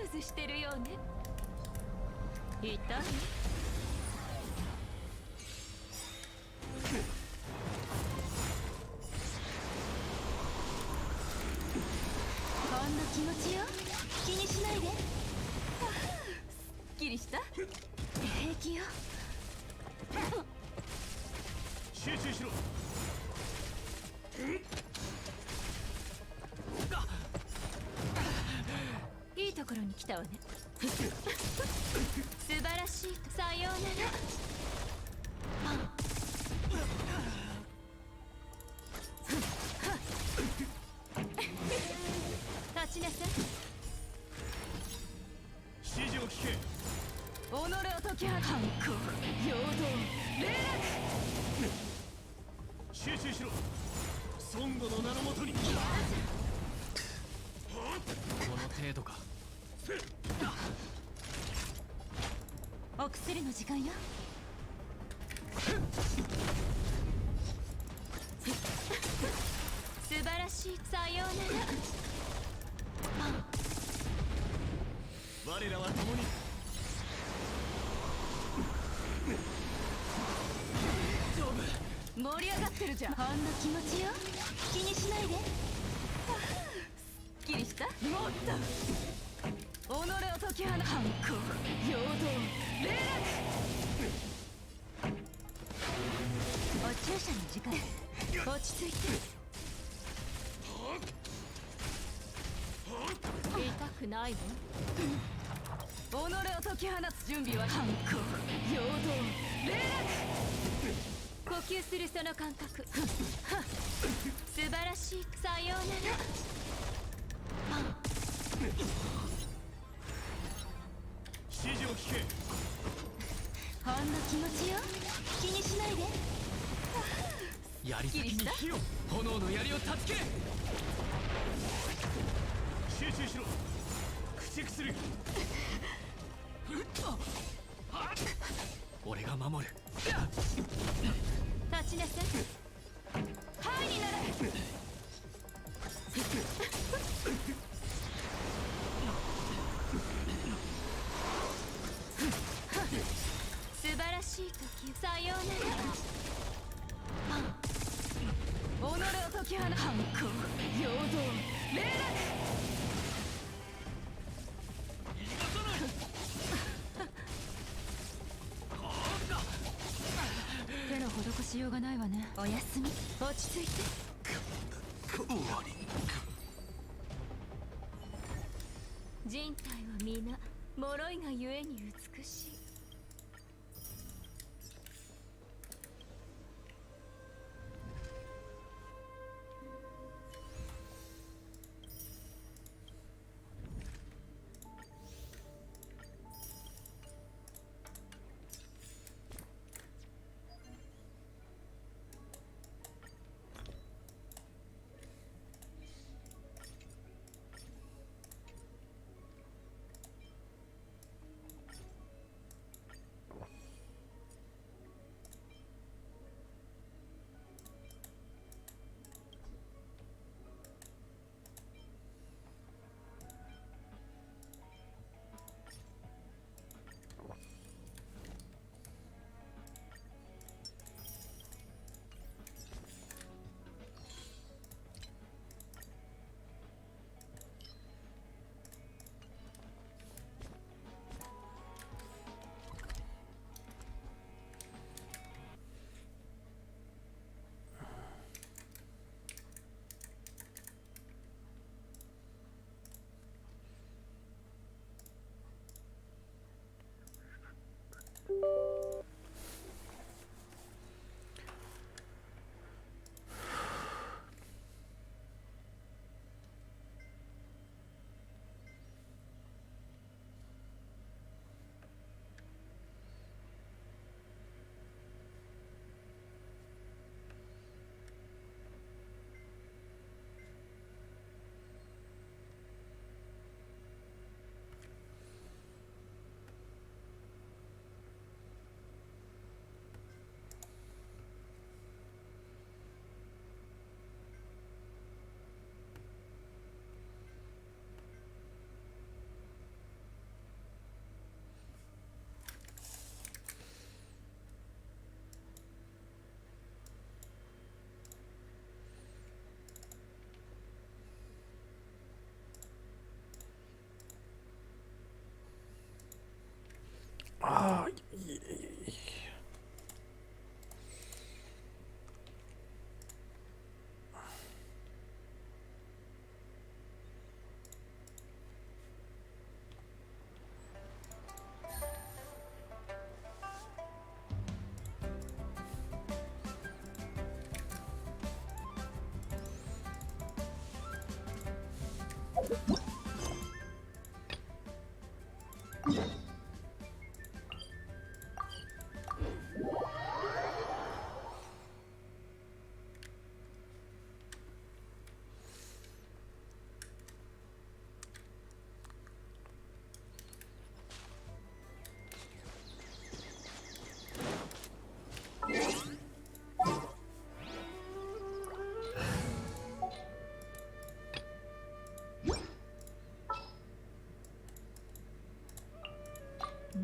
[SPEAKER 21] うずしてるよね。痛い？こんな気持ちよ。気にしないで。すっきりした？平気よ。
[SPEAKER 22] 集中しろ。
[SPEAKER 21] いいところに来たわね。素晴らしい。さようなら。立ちなさい。
[SPEAKER 22] 指示を聞け。
[SPEAKER 21] 己を解き放つ。反抗、陽動、霊落。
[SPEAKER 22] 集中しろ。孫悟の名のもとに。この程度か。
[SPEAKER 21] お薬の時間よ。素晴らしい。さようなら。
[SPEAKER 22] 我らは共に。
[SPEAKER 21] 盛り上がってるじゃん。ほんの気持ちよ。気にしないで。すっきりした？もっと己を解き放つ。反抗、陽動、霊落。お注射の時間。落ち着いて。痛くないの？己を解き放つ準備は反抗陽動霊落呼吸するその感覚素晴らしいさようなら
[SPEAKER 22] 指示を聞け
[SPEAKER 21] ほんの気持ちよ気にしないで
[SPEAKER 22] 槍先に火を炎の槍を断つけ集中しろ駆逐する俺が守る
[SPEAKER 21] 立ちなさいハイになれ素晴らしい時さようなら己を解き放つ反抗陽動霊落手の施しようがないわねおやすみ落ち着いて人体は皆脆いがゆえに美しい
[SPEAKER 23] Ah,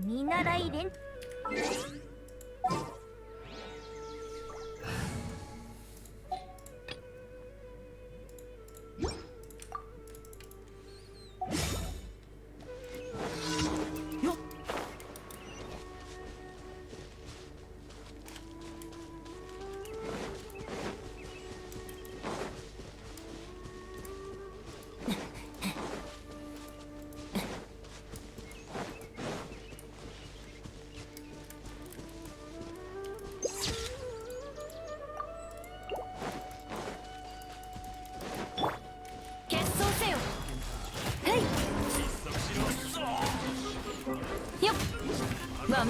[SPEAKER 21] 見習い連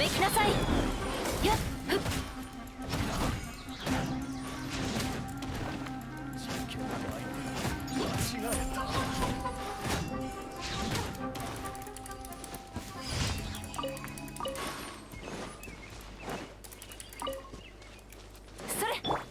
[SPEAKER 21] めきなさい。やっふっ。それ。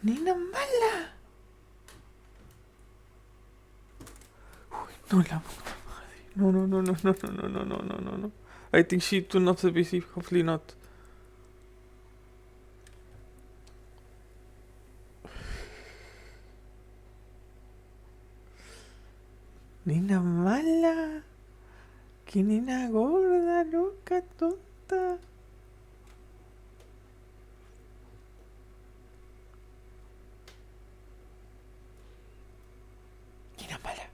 [SPEAKER 23] Nina mala. No, la puta madre. No, no, no, no, no, no, no, no, no, no, no, no. I think she turned off the PC. Hopefully not. Nina mala. Que nena gorda, loca, tonta. Nina mala.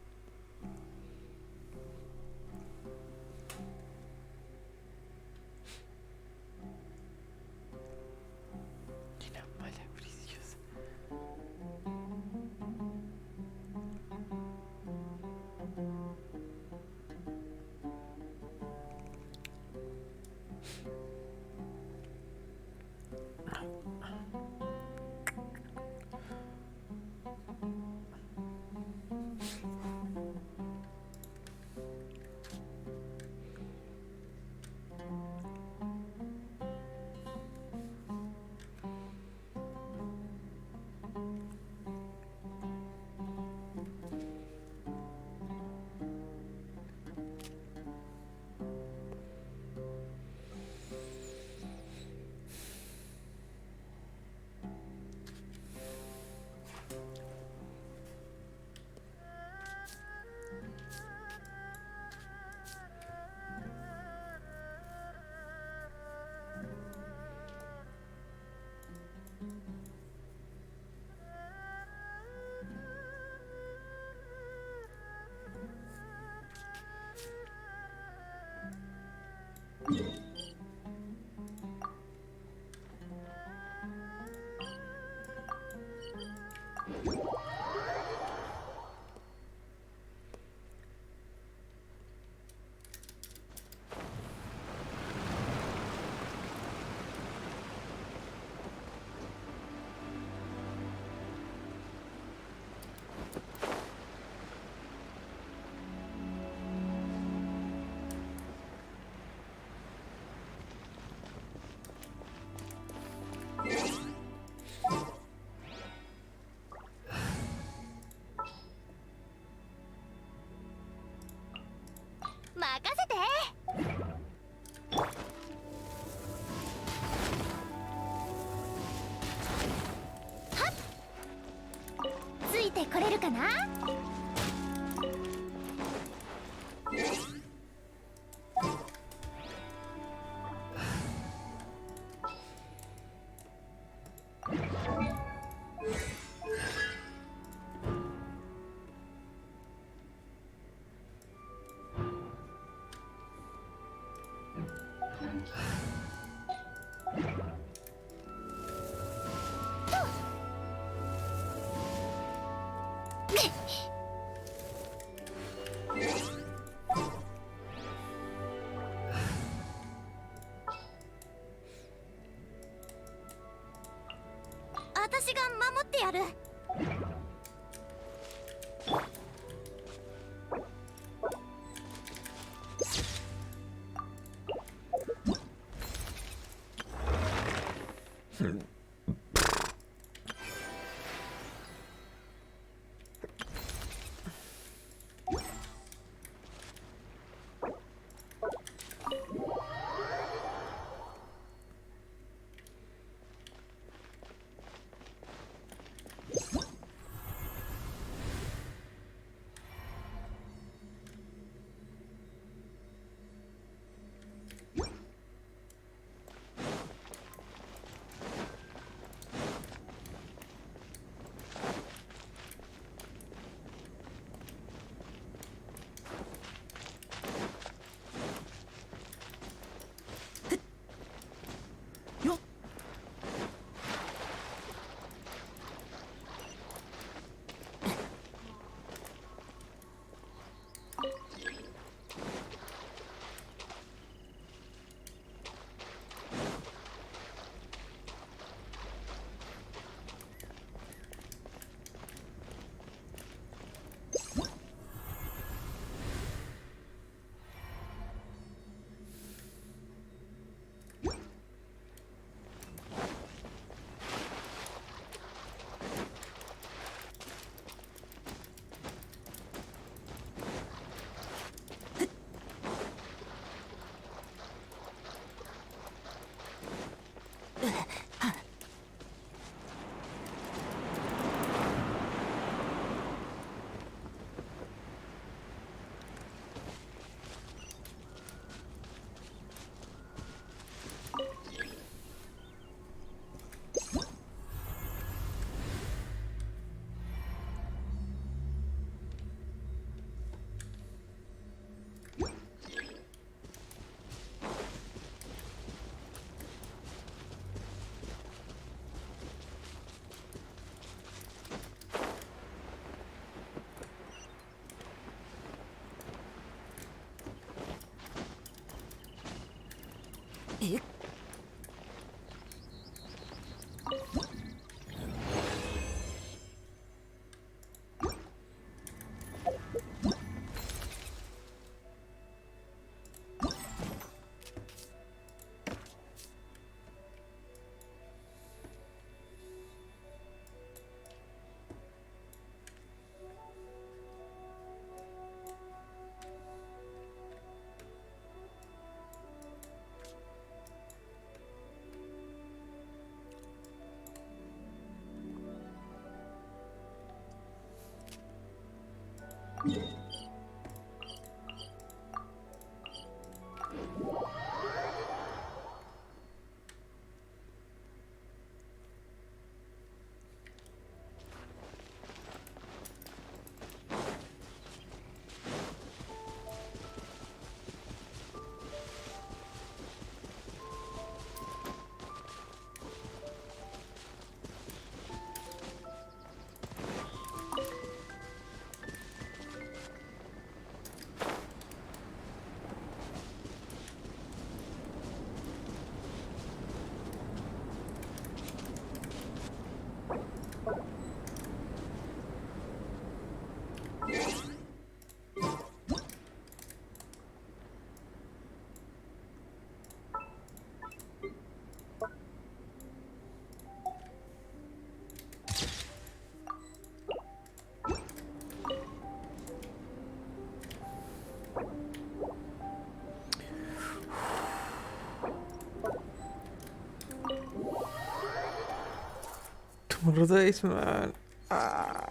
[SPEAKER 23] Nina mala, preciosa.
[SPEAKER 21] ついてこれるかな。私が守ってやる。
[SPEAKER 23] Tomorrow days, man. Ah.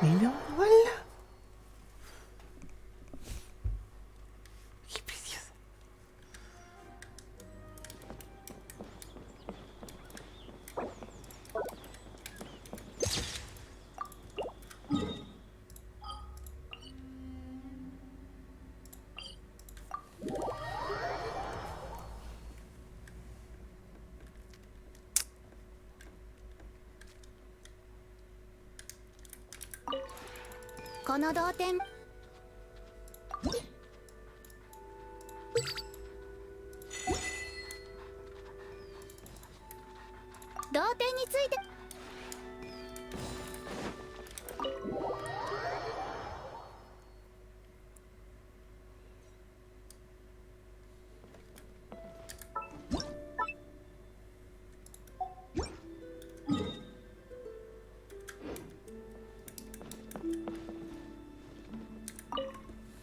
[SPEAKER 23] Niño, hola. Qué precioso.
[SPEAKER 21] この同点同点について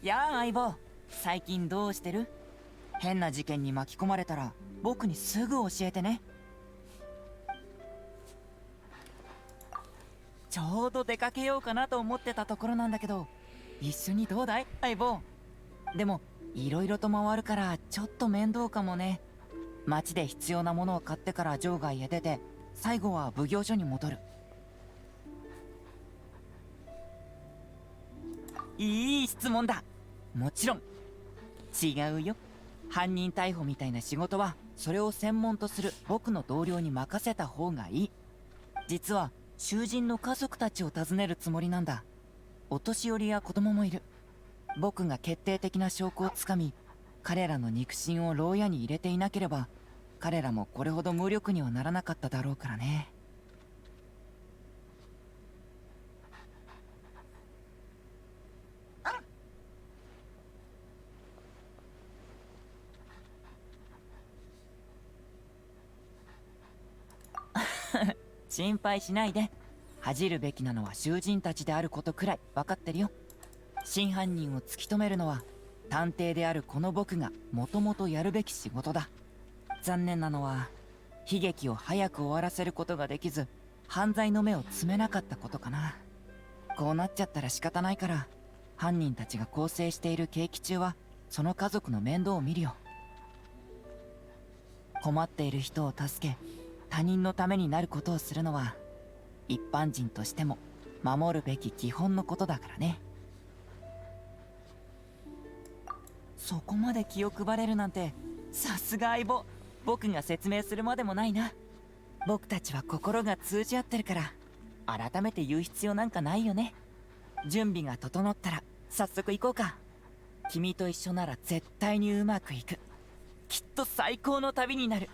[SPEAKER 4] やあ相棒、最近どうしてる？変な事件に巻き込まれたら僕にすぐ教えてね。ちょうど出かけようかなと思ってたところなんだけど、一緒にどうだい相棒？でもいろいろと回るからちょっと面倒かもね。街で必要なものを買ってから場外へ出て、最後は奉行所に戻る。いい質問だ。もちろん違うよ。犯人逮捕みたいな仕事はそれを専門とする僕の同僚に任せた方がいい。実は囚人の家族たちを訪ねるつもりなんだ。お年寄りや子供もいる。僕が決定的な証拠をつかみ、彼らの肉親を牢屋に入れていなければ、彼らもこれほど無力にはならなかっただろうからね。心配しないで。恥じるべきなのは囚人たちであることくらい分かってるよ。真犯人を突き止めるのは探偵であるこの僕がもともとやるべき仕事だ。残念なのは悲劇を早く終わらせることができず、犯罪の目をつめなかったことかな。こうなっちゃったら仕方ないから、犯人たちが更生している刑期中はその家族の面倒を見るよ。困っている人を助け、他人のためになることをするのは一般人としても守るべき基本のことだからね。そこまで気を配れるなんて、さすが相棒。僕が説明するまでもないな。僕たちは心が通じ合ってるから、改めて言う必要なんかないよね。準備が整ったら早速行こうか。君と一緒なら絶対にうまくいく。きっと最高の旅になる。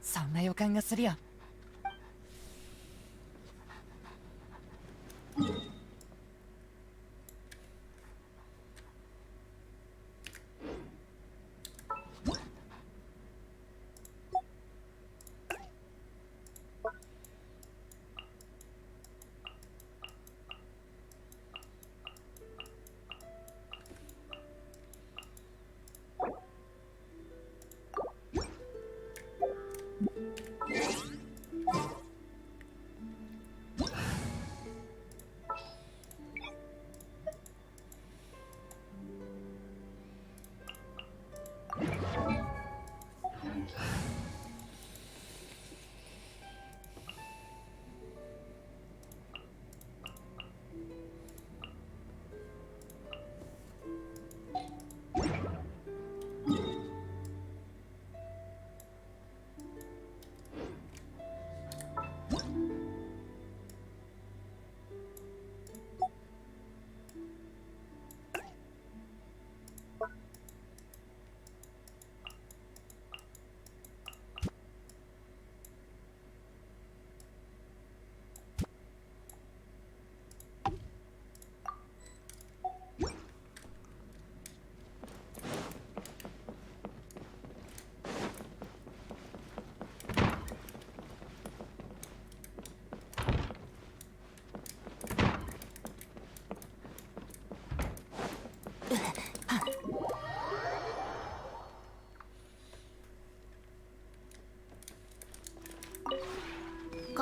[SPEAKER 4] そんな予感がするよ。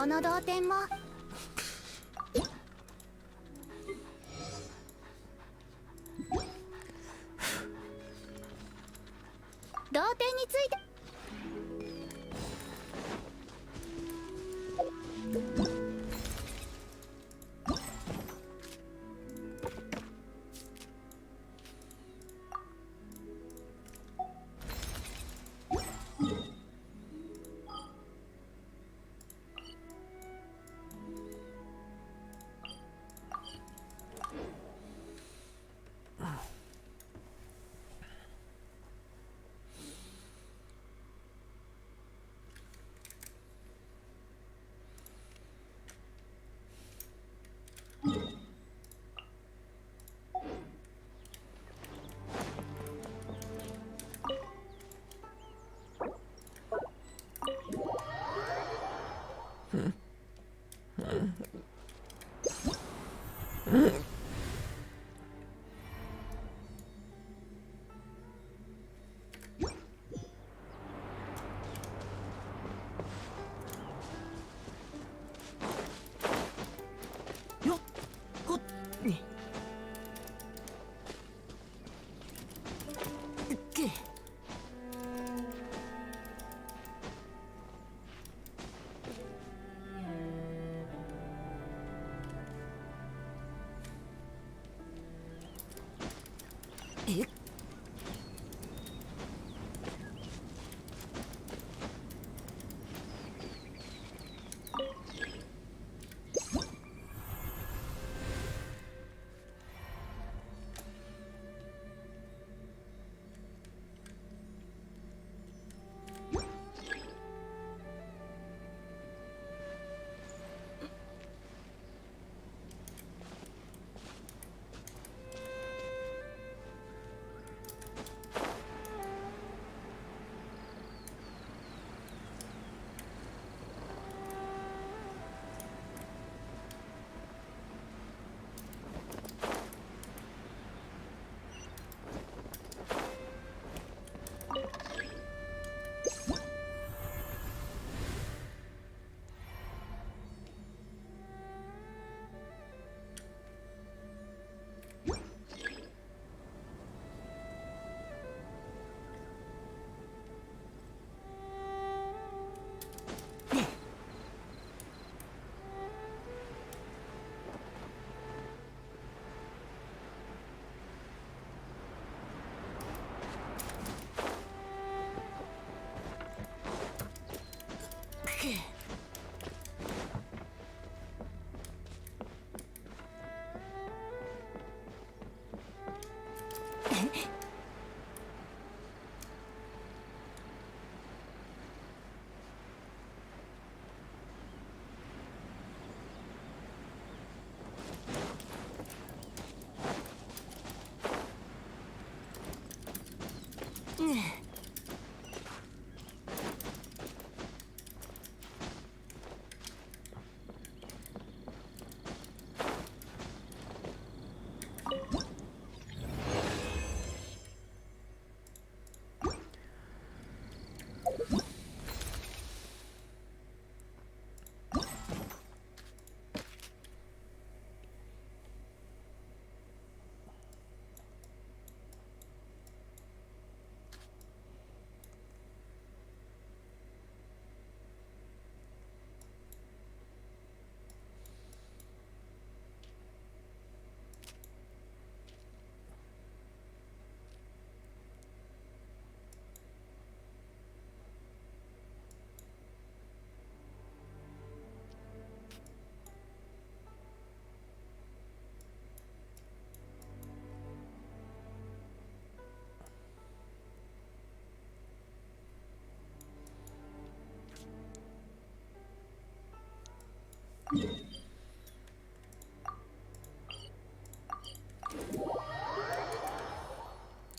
[SPEAKER 21] この同点も同点について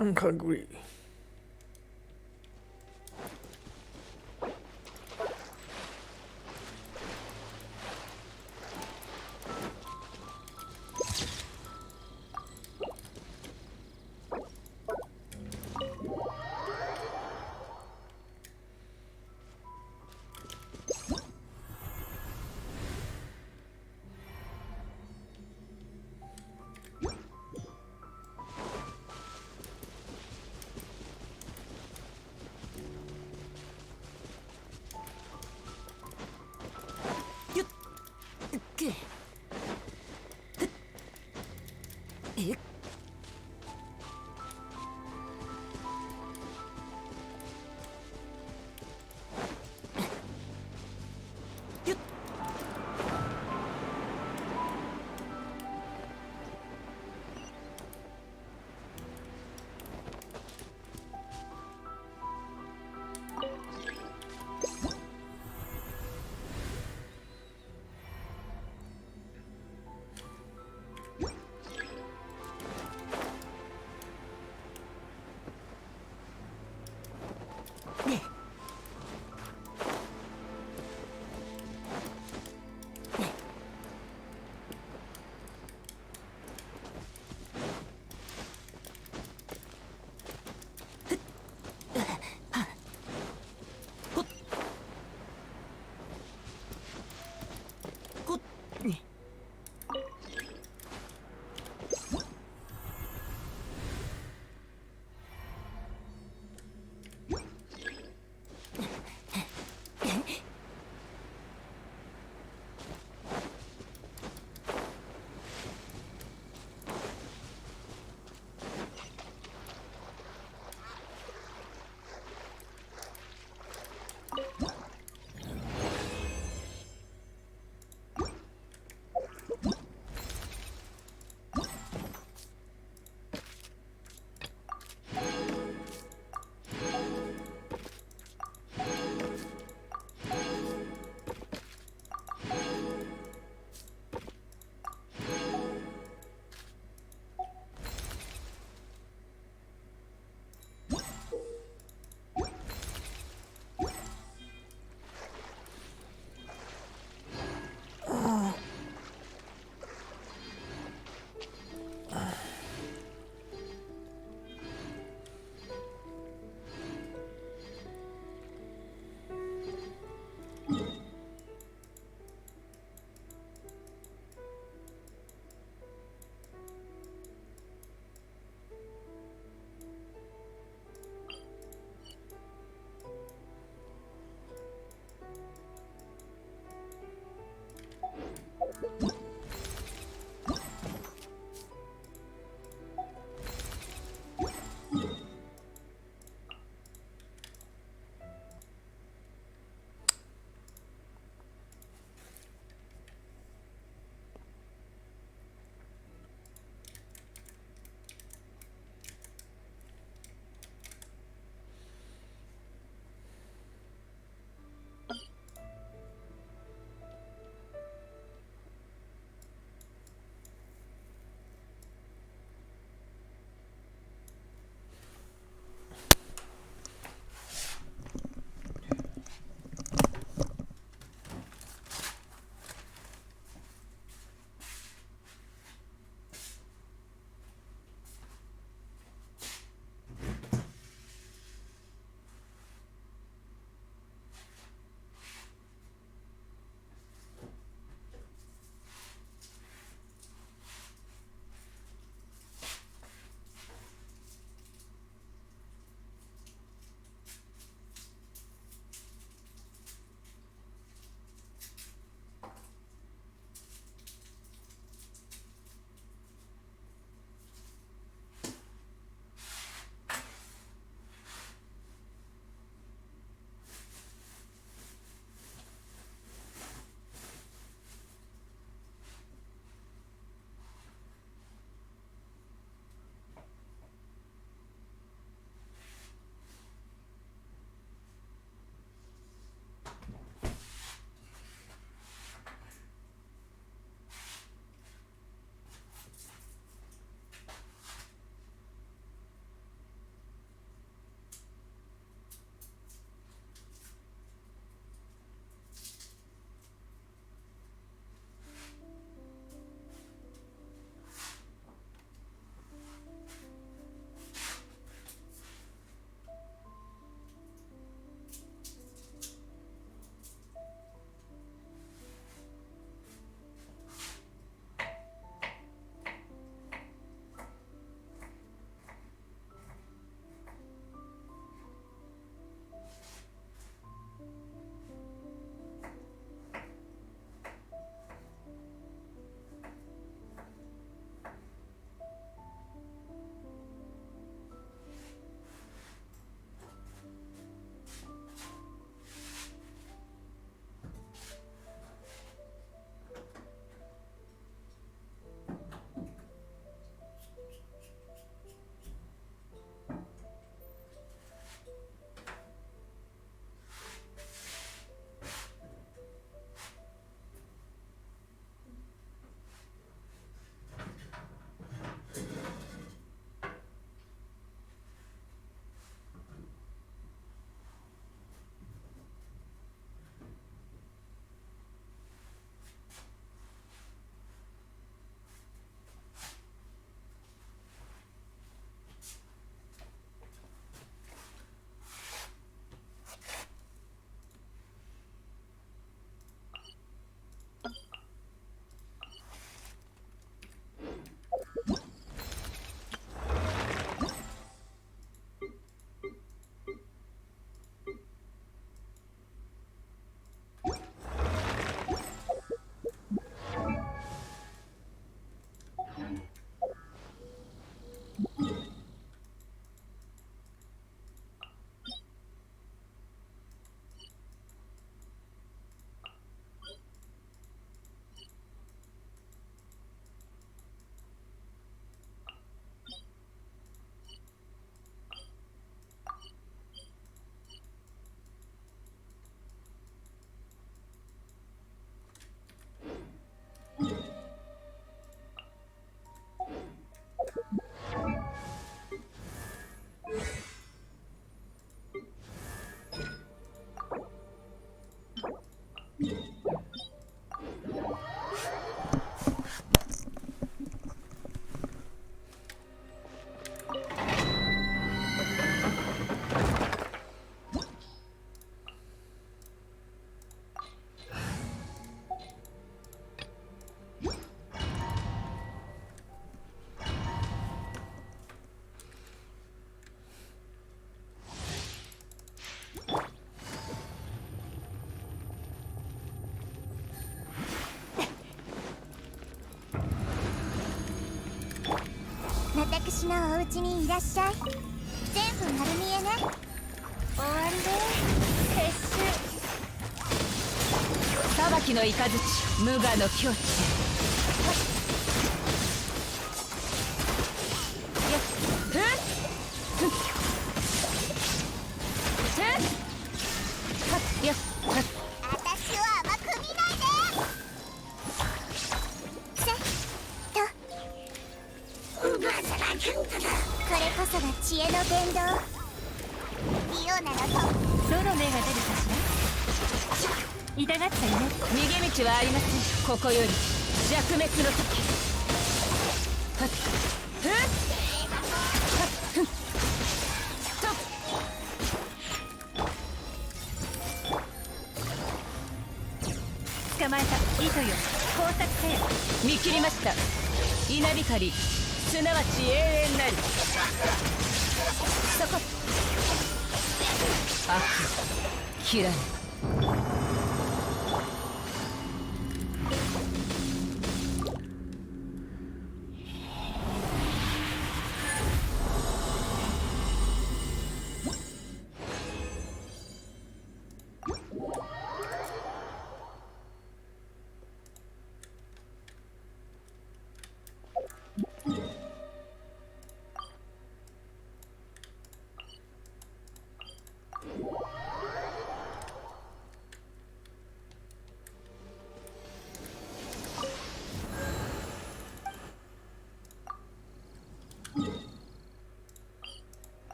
[SPEAKER 23] I'm hungry.
[SPEAKER 5] 私のお家にいらっしゃい。全部丸見えね。終わりで撤収。
[SPEAKER 21] 裁きの雷無我の境地。
[SPEAKER 5] 私は甘く見ないで。これこそが知恵の伝道。リオならとどの目が出るかしら。痛がったよね。
[SPEAKER 21] 逃げ道はありません。ここより弱滅の時。捕まえた糸よ、工作せよ。見切りました。稲光すなわち永遠なり。そこ悪切らぬ。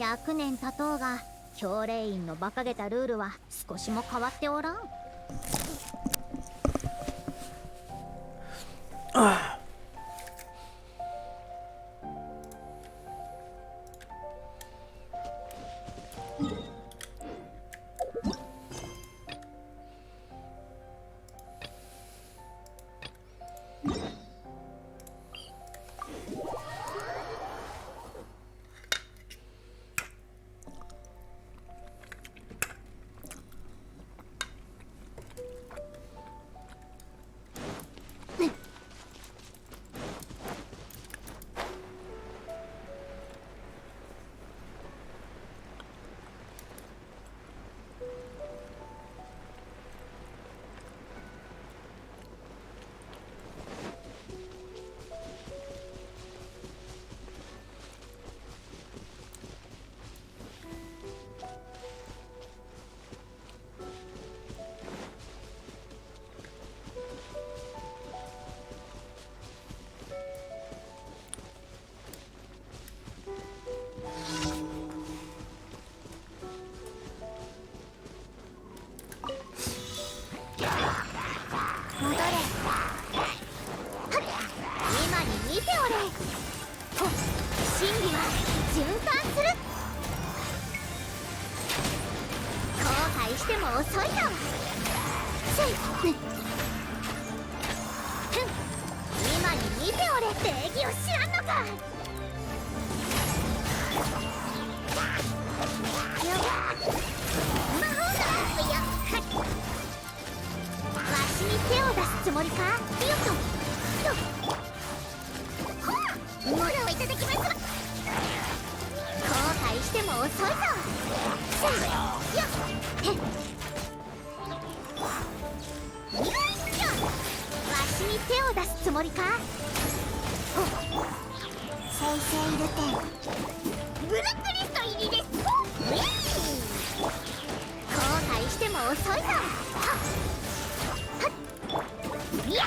[SPEAKER 5] 100年経とうが教令員の馬鹿げたルールは少しも変わっておらん。戻れ。今に見ておれ。真理は循環する。後悔しても遅いぞ。今に見ておれ。礼儀を知らんのか。魔法だ。いや、わしに手を出すつもりか。よっとものをいただきます。後悔しても遅いぞ。よっよいしょ。わしに手を出すつもりか。生成ルテンブラックリスト入りです。後悔しても遅いぞ。いや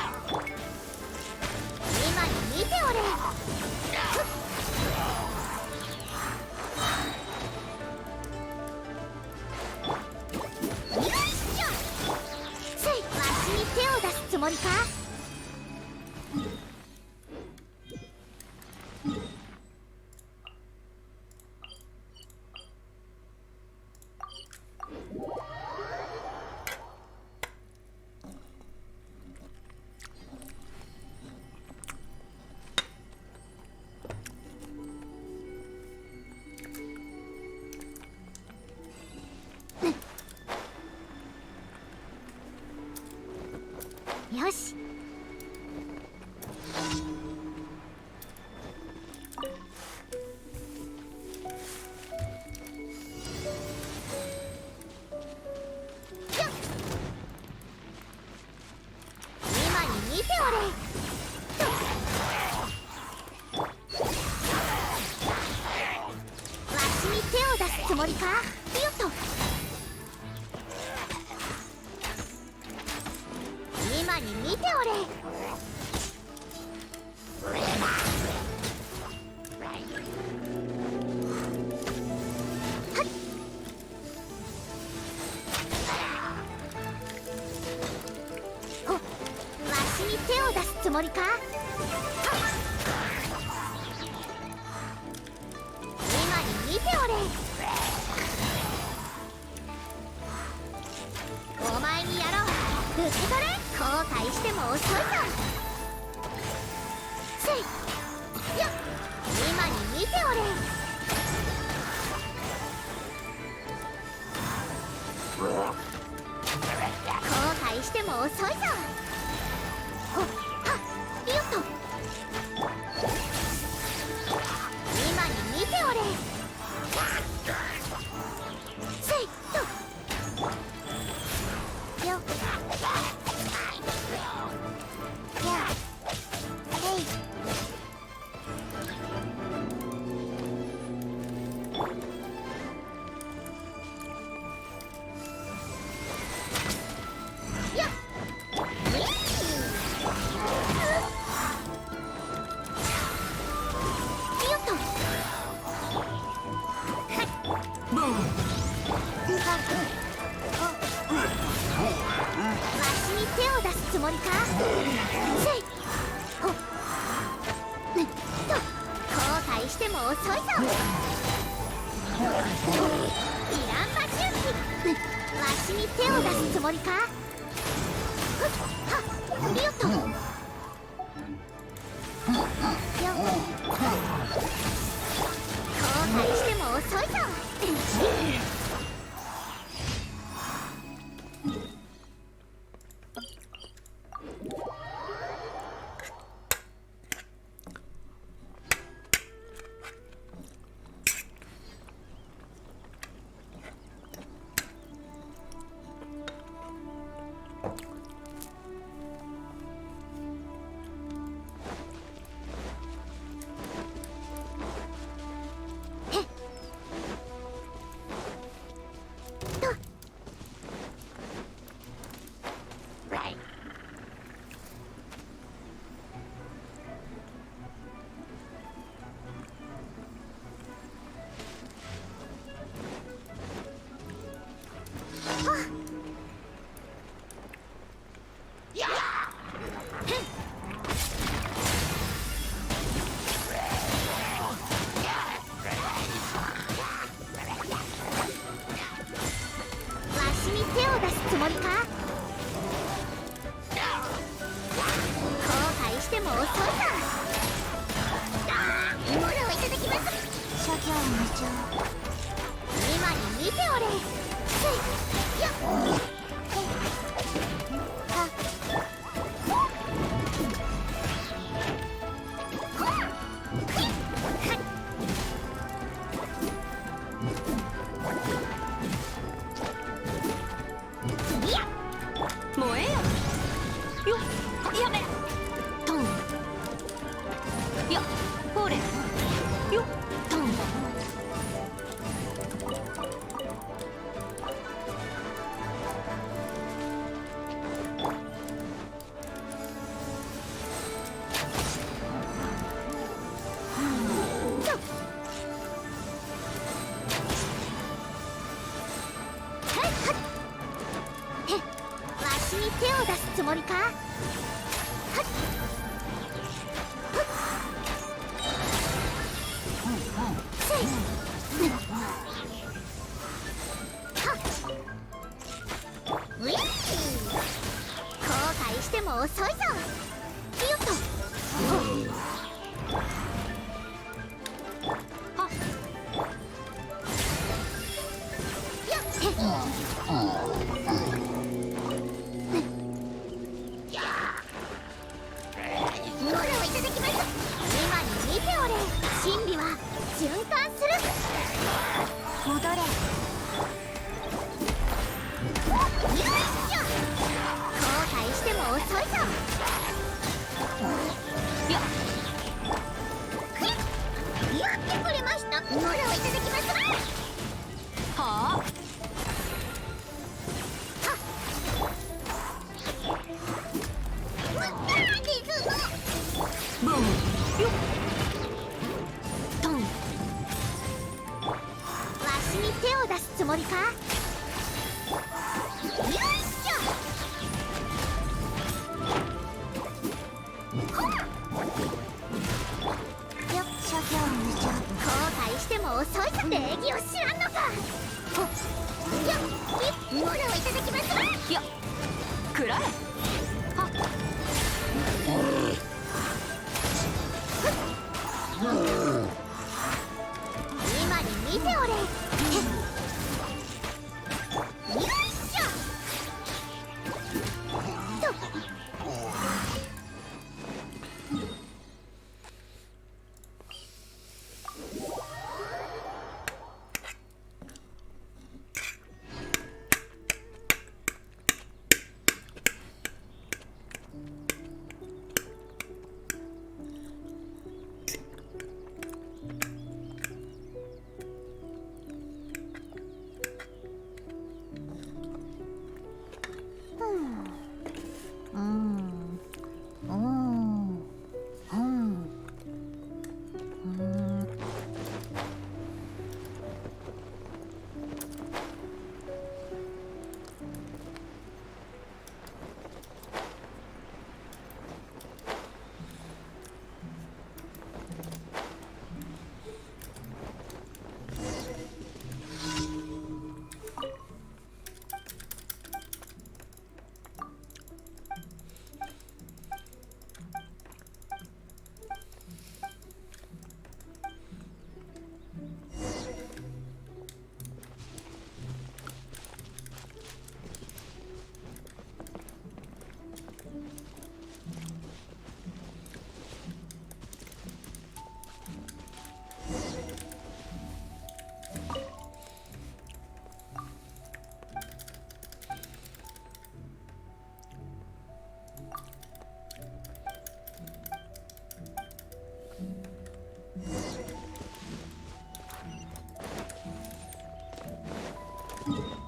[SPEAKER 5] 今に見ておれ。よいしょ。わしに手を出すつもりか。よし。今に見ておれ。わしに手を出すつもりか。よっと今に見ておれ。わしに手を出すつもりか。今に見ておれ。お前にやろう。受け取れ。後悔しても遅いぞ。よっ今に見ておれ。後悔しても遅いぞ。よっと今に見ておれ。よっよ手を出すつもりか。せいほっと後悔しても遅いぞ。イランバチューキわしに手を出すつもりか。ふっはっよっとよ後悔しても遅いぞ。つもりか。後悔しても遅いぞ。よっとつもりか。よいしょ。よっ諸行無常。後悔しても遅いぞ。礼儀を知らんのか。よっものをいただきますわ。よっくらえ。今に見ておれ。
[SPEAKER 3] Bye.